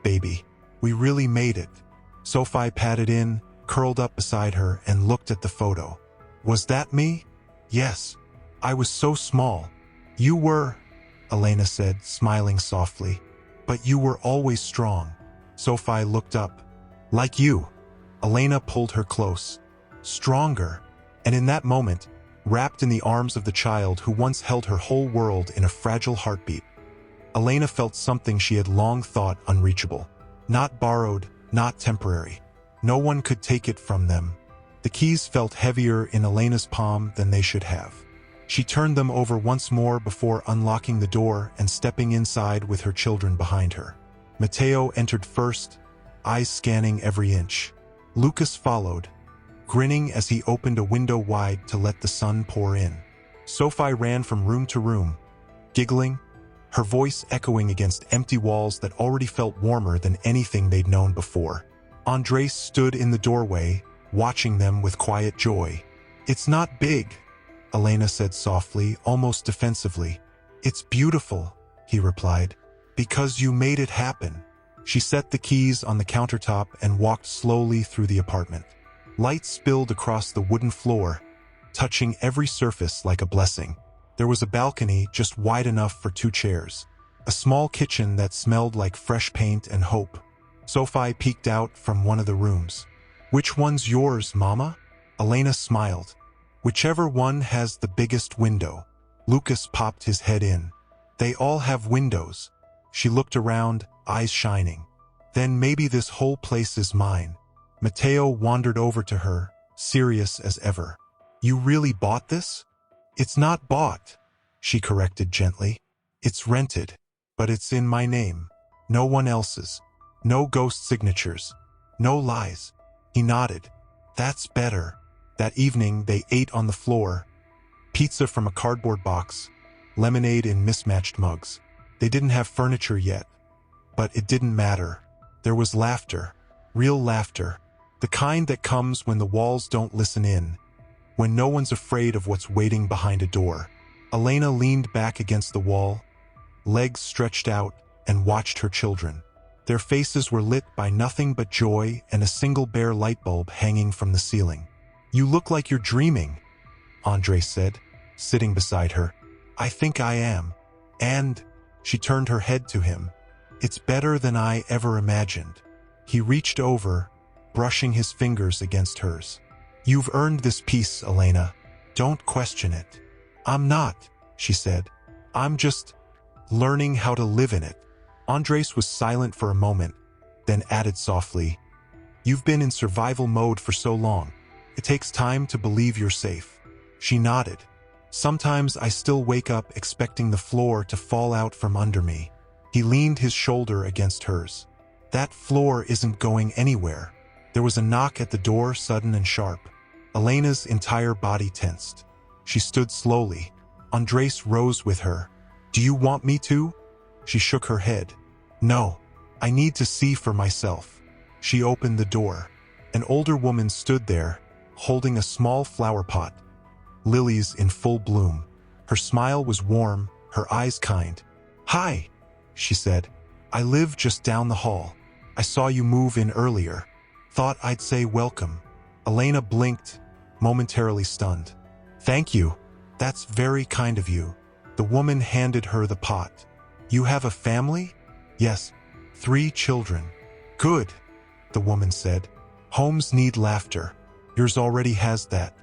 baby. We really made it." Sophie patted in, curled up beside her, and looked at the photo. "Was that me?" "Yes. I was so small." "You were," Elena said, smiling softly. "But you were always strong." Sophie looked up. "Like you." Elena pulled her close. Stronger. And in that moment, wrapped in the arms of the child who once held her whole world in a fragile heartbeat, Elena felt something she had long thought unreachable. Not borrowed, not temporary. No one could take it from them. The keys felt heavier in Elena's palm than they should have. She turned them over once more before unlocking the door and stepping inside with her children behind her. Matteo entered first, eyes scanning every inch. Lucas followed, grinning as he opened a window wide to let the sun pour in. Sophie ran from room to room, giggling, her voice echoing against empty walls that already felt warmer than anything they'd known before. Andres stood in the doorway, watching them with quiet joy. "It's not big," Elena said softly, almost defensively. "It's beautiful," he replied, "because you made it happen." She set the keys on the countertop and walked slowly through the apartment. Light spilled across the wooden floor, touching every surface like a blessing. There was a balcony just wide enough for 2 chairs. A small kitchen that smelled like fresh paint and hope. Sophie peeked out from one of the rooms. "Which one's yours, Mama?" Elena smiled. "Whichever one has the biggest window." Lucas popped his head in. "They all have windows." She looked around, eyes shining. "Then maybe this whole place is mine." Matteo wandered over to her, serious as ever. "You really bought this?" "It's not bought," she corrected gently. "It's rented, but it's in my name. No one else's. No ghost signatures. No lies." He nodded. "That's better." That evening, they ate on the floor. Pizza from a cardboard box, lemonade in mismatched mugs. They didn't have furniture yet, but it didn't matter. There was laughter, real laughter, the kind that comes when the walls don't listen in, when no one's afraid of what's waiting behind a door. Elena leaned back against the wall, legs stretched out, and watched her children. Their faces were lit by nothing but joy and a single bare light bulb hanging from the ceiling. "You look like you're dreaming," Andres said, sitting beside her. "I think I am." And she turned her head to him. "It's better than I ever imagined." He reached over, brushing his fingers against hers. "You've earned this peace, Elena. Don't question it." "I'm not," she said. "I'm just learning how to live in it." Andres was silent for a moment, then added softly, "You've been in survival mode for so long. It takes time to believe you're safe." She nodded. "Sometimes I still wake up expecting the floor to fall out from under me." He leaned his shoulder against hers. "That floor isn't going anywhere." There was a knock at the door, sudden and sharp. Elena's entire body tensed. She stood slowly. Andres rose with her. "Do you want me to?" She shook her head. "No. I need to see for myself." She opened the door. An older woman stood there, holding a small flower pot. Lilies in full bloom. Her smile was warm, her eyes kind. "Hi," she said. "I live just down the hall. I saw you move in earlier. Thought I'd say welcome." Elena blinked, momentarily stunned. "Thank you. That's very kind of you." The woman handed her the pot. "You have a family?" "Yes, 3 children." "Good," the woman said. "Homes need laughter. Yours already has that.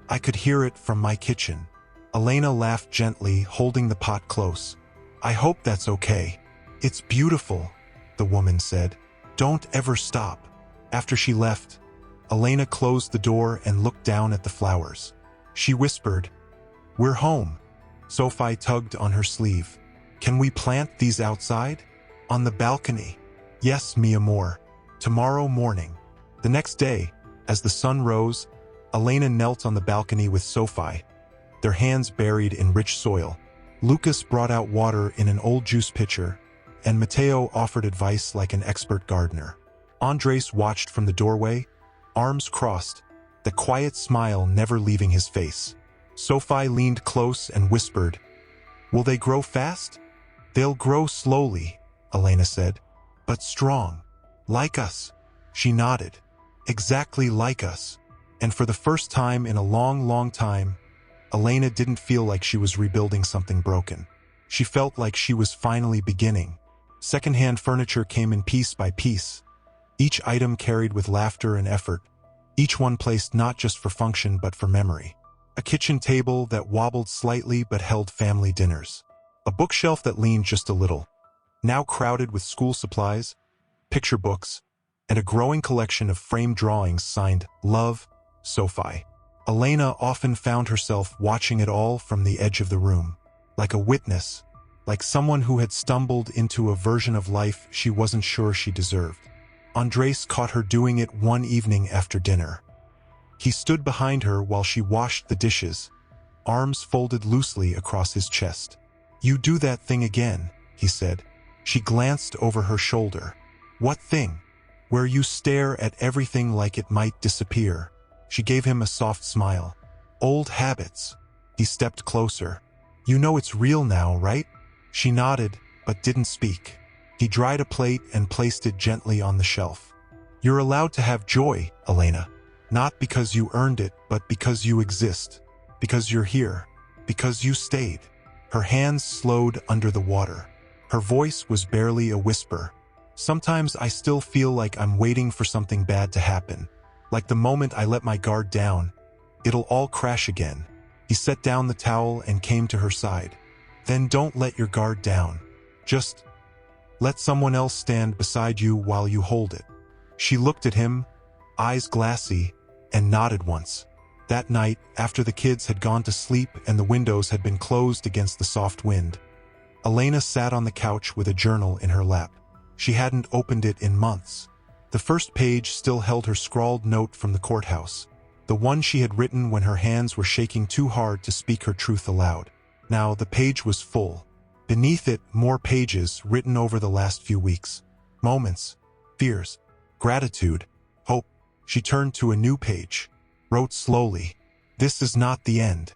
I could hear it from my kitchen." Elena laughed gently, holding the pot close. "I hope that's okay." "It's beautiful," the woman said. "Don't ever stop." After she left, Elena closed the door and looked down at the flowers. She whispered, "We're home." Sophie tugged on her sleeve. "Can we plant these outside?" "On the balcony." "Yes, mi amor. Tomorrow morning." The next day, as the sun rose, Elena knelt on the balcony with Sophie, their hands buried in rich soil. Lucas brought out water in an old juice pitcher, and Mateo offered advice like an expert gardener. Andres watched from the doorway, arms crossed, the quiet smile never leaving his face. Sophie leaned close and whispered, "Will they grow fast?" "They'll grow slowly," Elena said, "but strong. Like us." She nodded. "Exactly like us." And for the first time in a long, long time, Elena didn't feel like she was rebuilding something broken. She felt like she was finally beginning. Second-hand furniture came in piece by piece, each item carried with laughter and effort, each one placed not just for function but for memory. A kitchen table that wobbled slightly but held family dinners. A bookshelf that leaned just a little, now crowded with school supplies, picture books, and a growing collection of framed drawings signed "Love, Sophie." Elena often found herself watching it all from the edge of the room, like a witness, like someone who had stumbled into a version of life she wasn't sure she deserved. Andres caught her doing it one evening after dinner. He stood behind her while she washed the dishes, arms folded loosely across his chest. "You do that thing again," he said. She glanced over her shoulder. "What thing?" "Where you stare at everything like it might disappear." She gave him a soft smile. "Old habits." He stepped closer. "You know it's real now, right?" She nodded, but didn't speak. He dried a plate and placed it gently on the shelf. "You're allowed to have joy, Elena. Not because you earned it, but because you exist. Because you're here. Because you stayed." Her hands slowed under the water. Her voice was barely a whisper. "Sometimes I still feel like I'm waiting for something bad to happen. Like the moment I let my guard down, it'll all crash again." He set down the towel and came to her side. "Then don't let your guard down. Just let someone else stand beside you while you hold it." She looked at him, eyes glassy, and nodded once. That night, after the kids had gone to sleep and the windows had been closed against the soft wind, Elena sat on the couch with a journal in her lap. She hadn't opened it in months. The first page still held her scrawled note from the courthouse, the one she had written when her hands were shaking too hard to speak her truth aloud. Now the page was full. Beneath it, more pages written over the last few weeks. Moments, fears, gratitude, hope. She turned to a new page, wrote slowly, "This is not the end.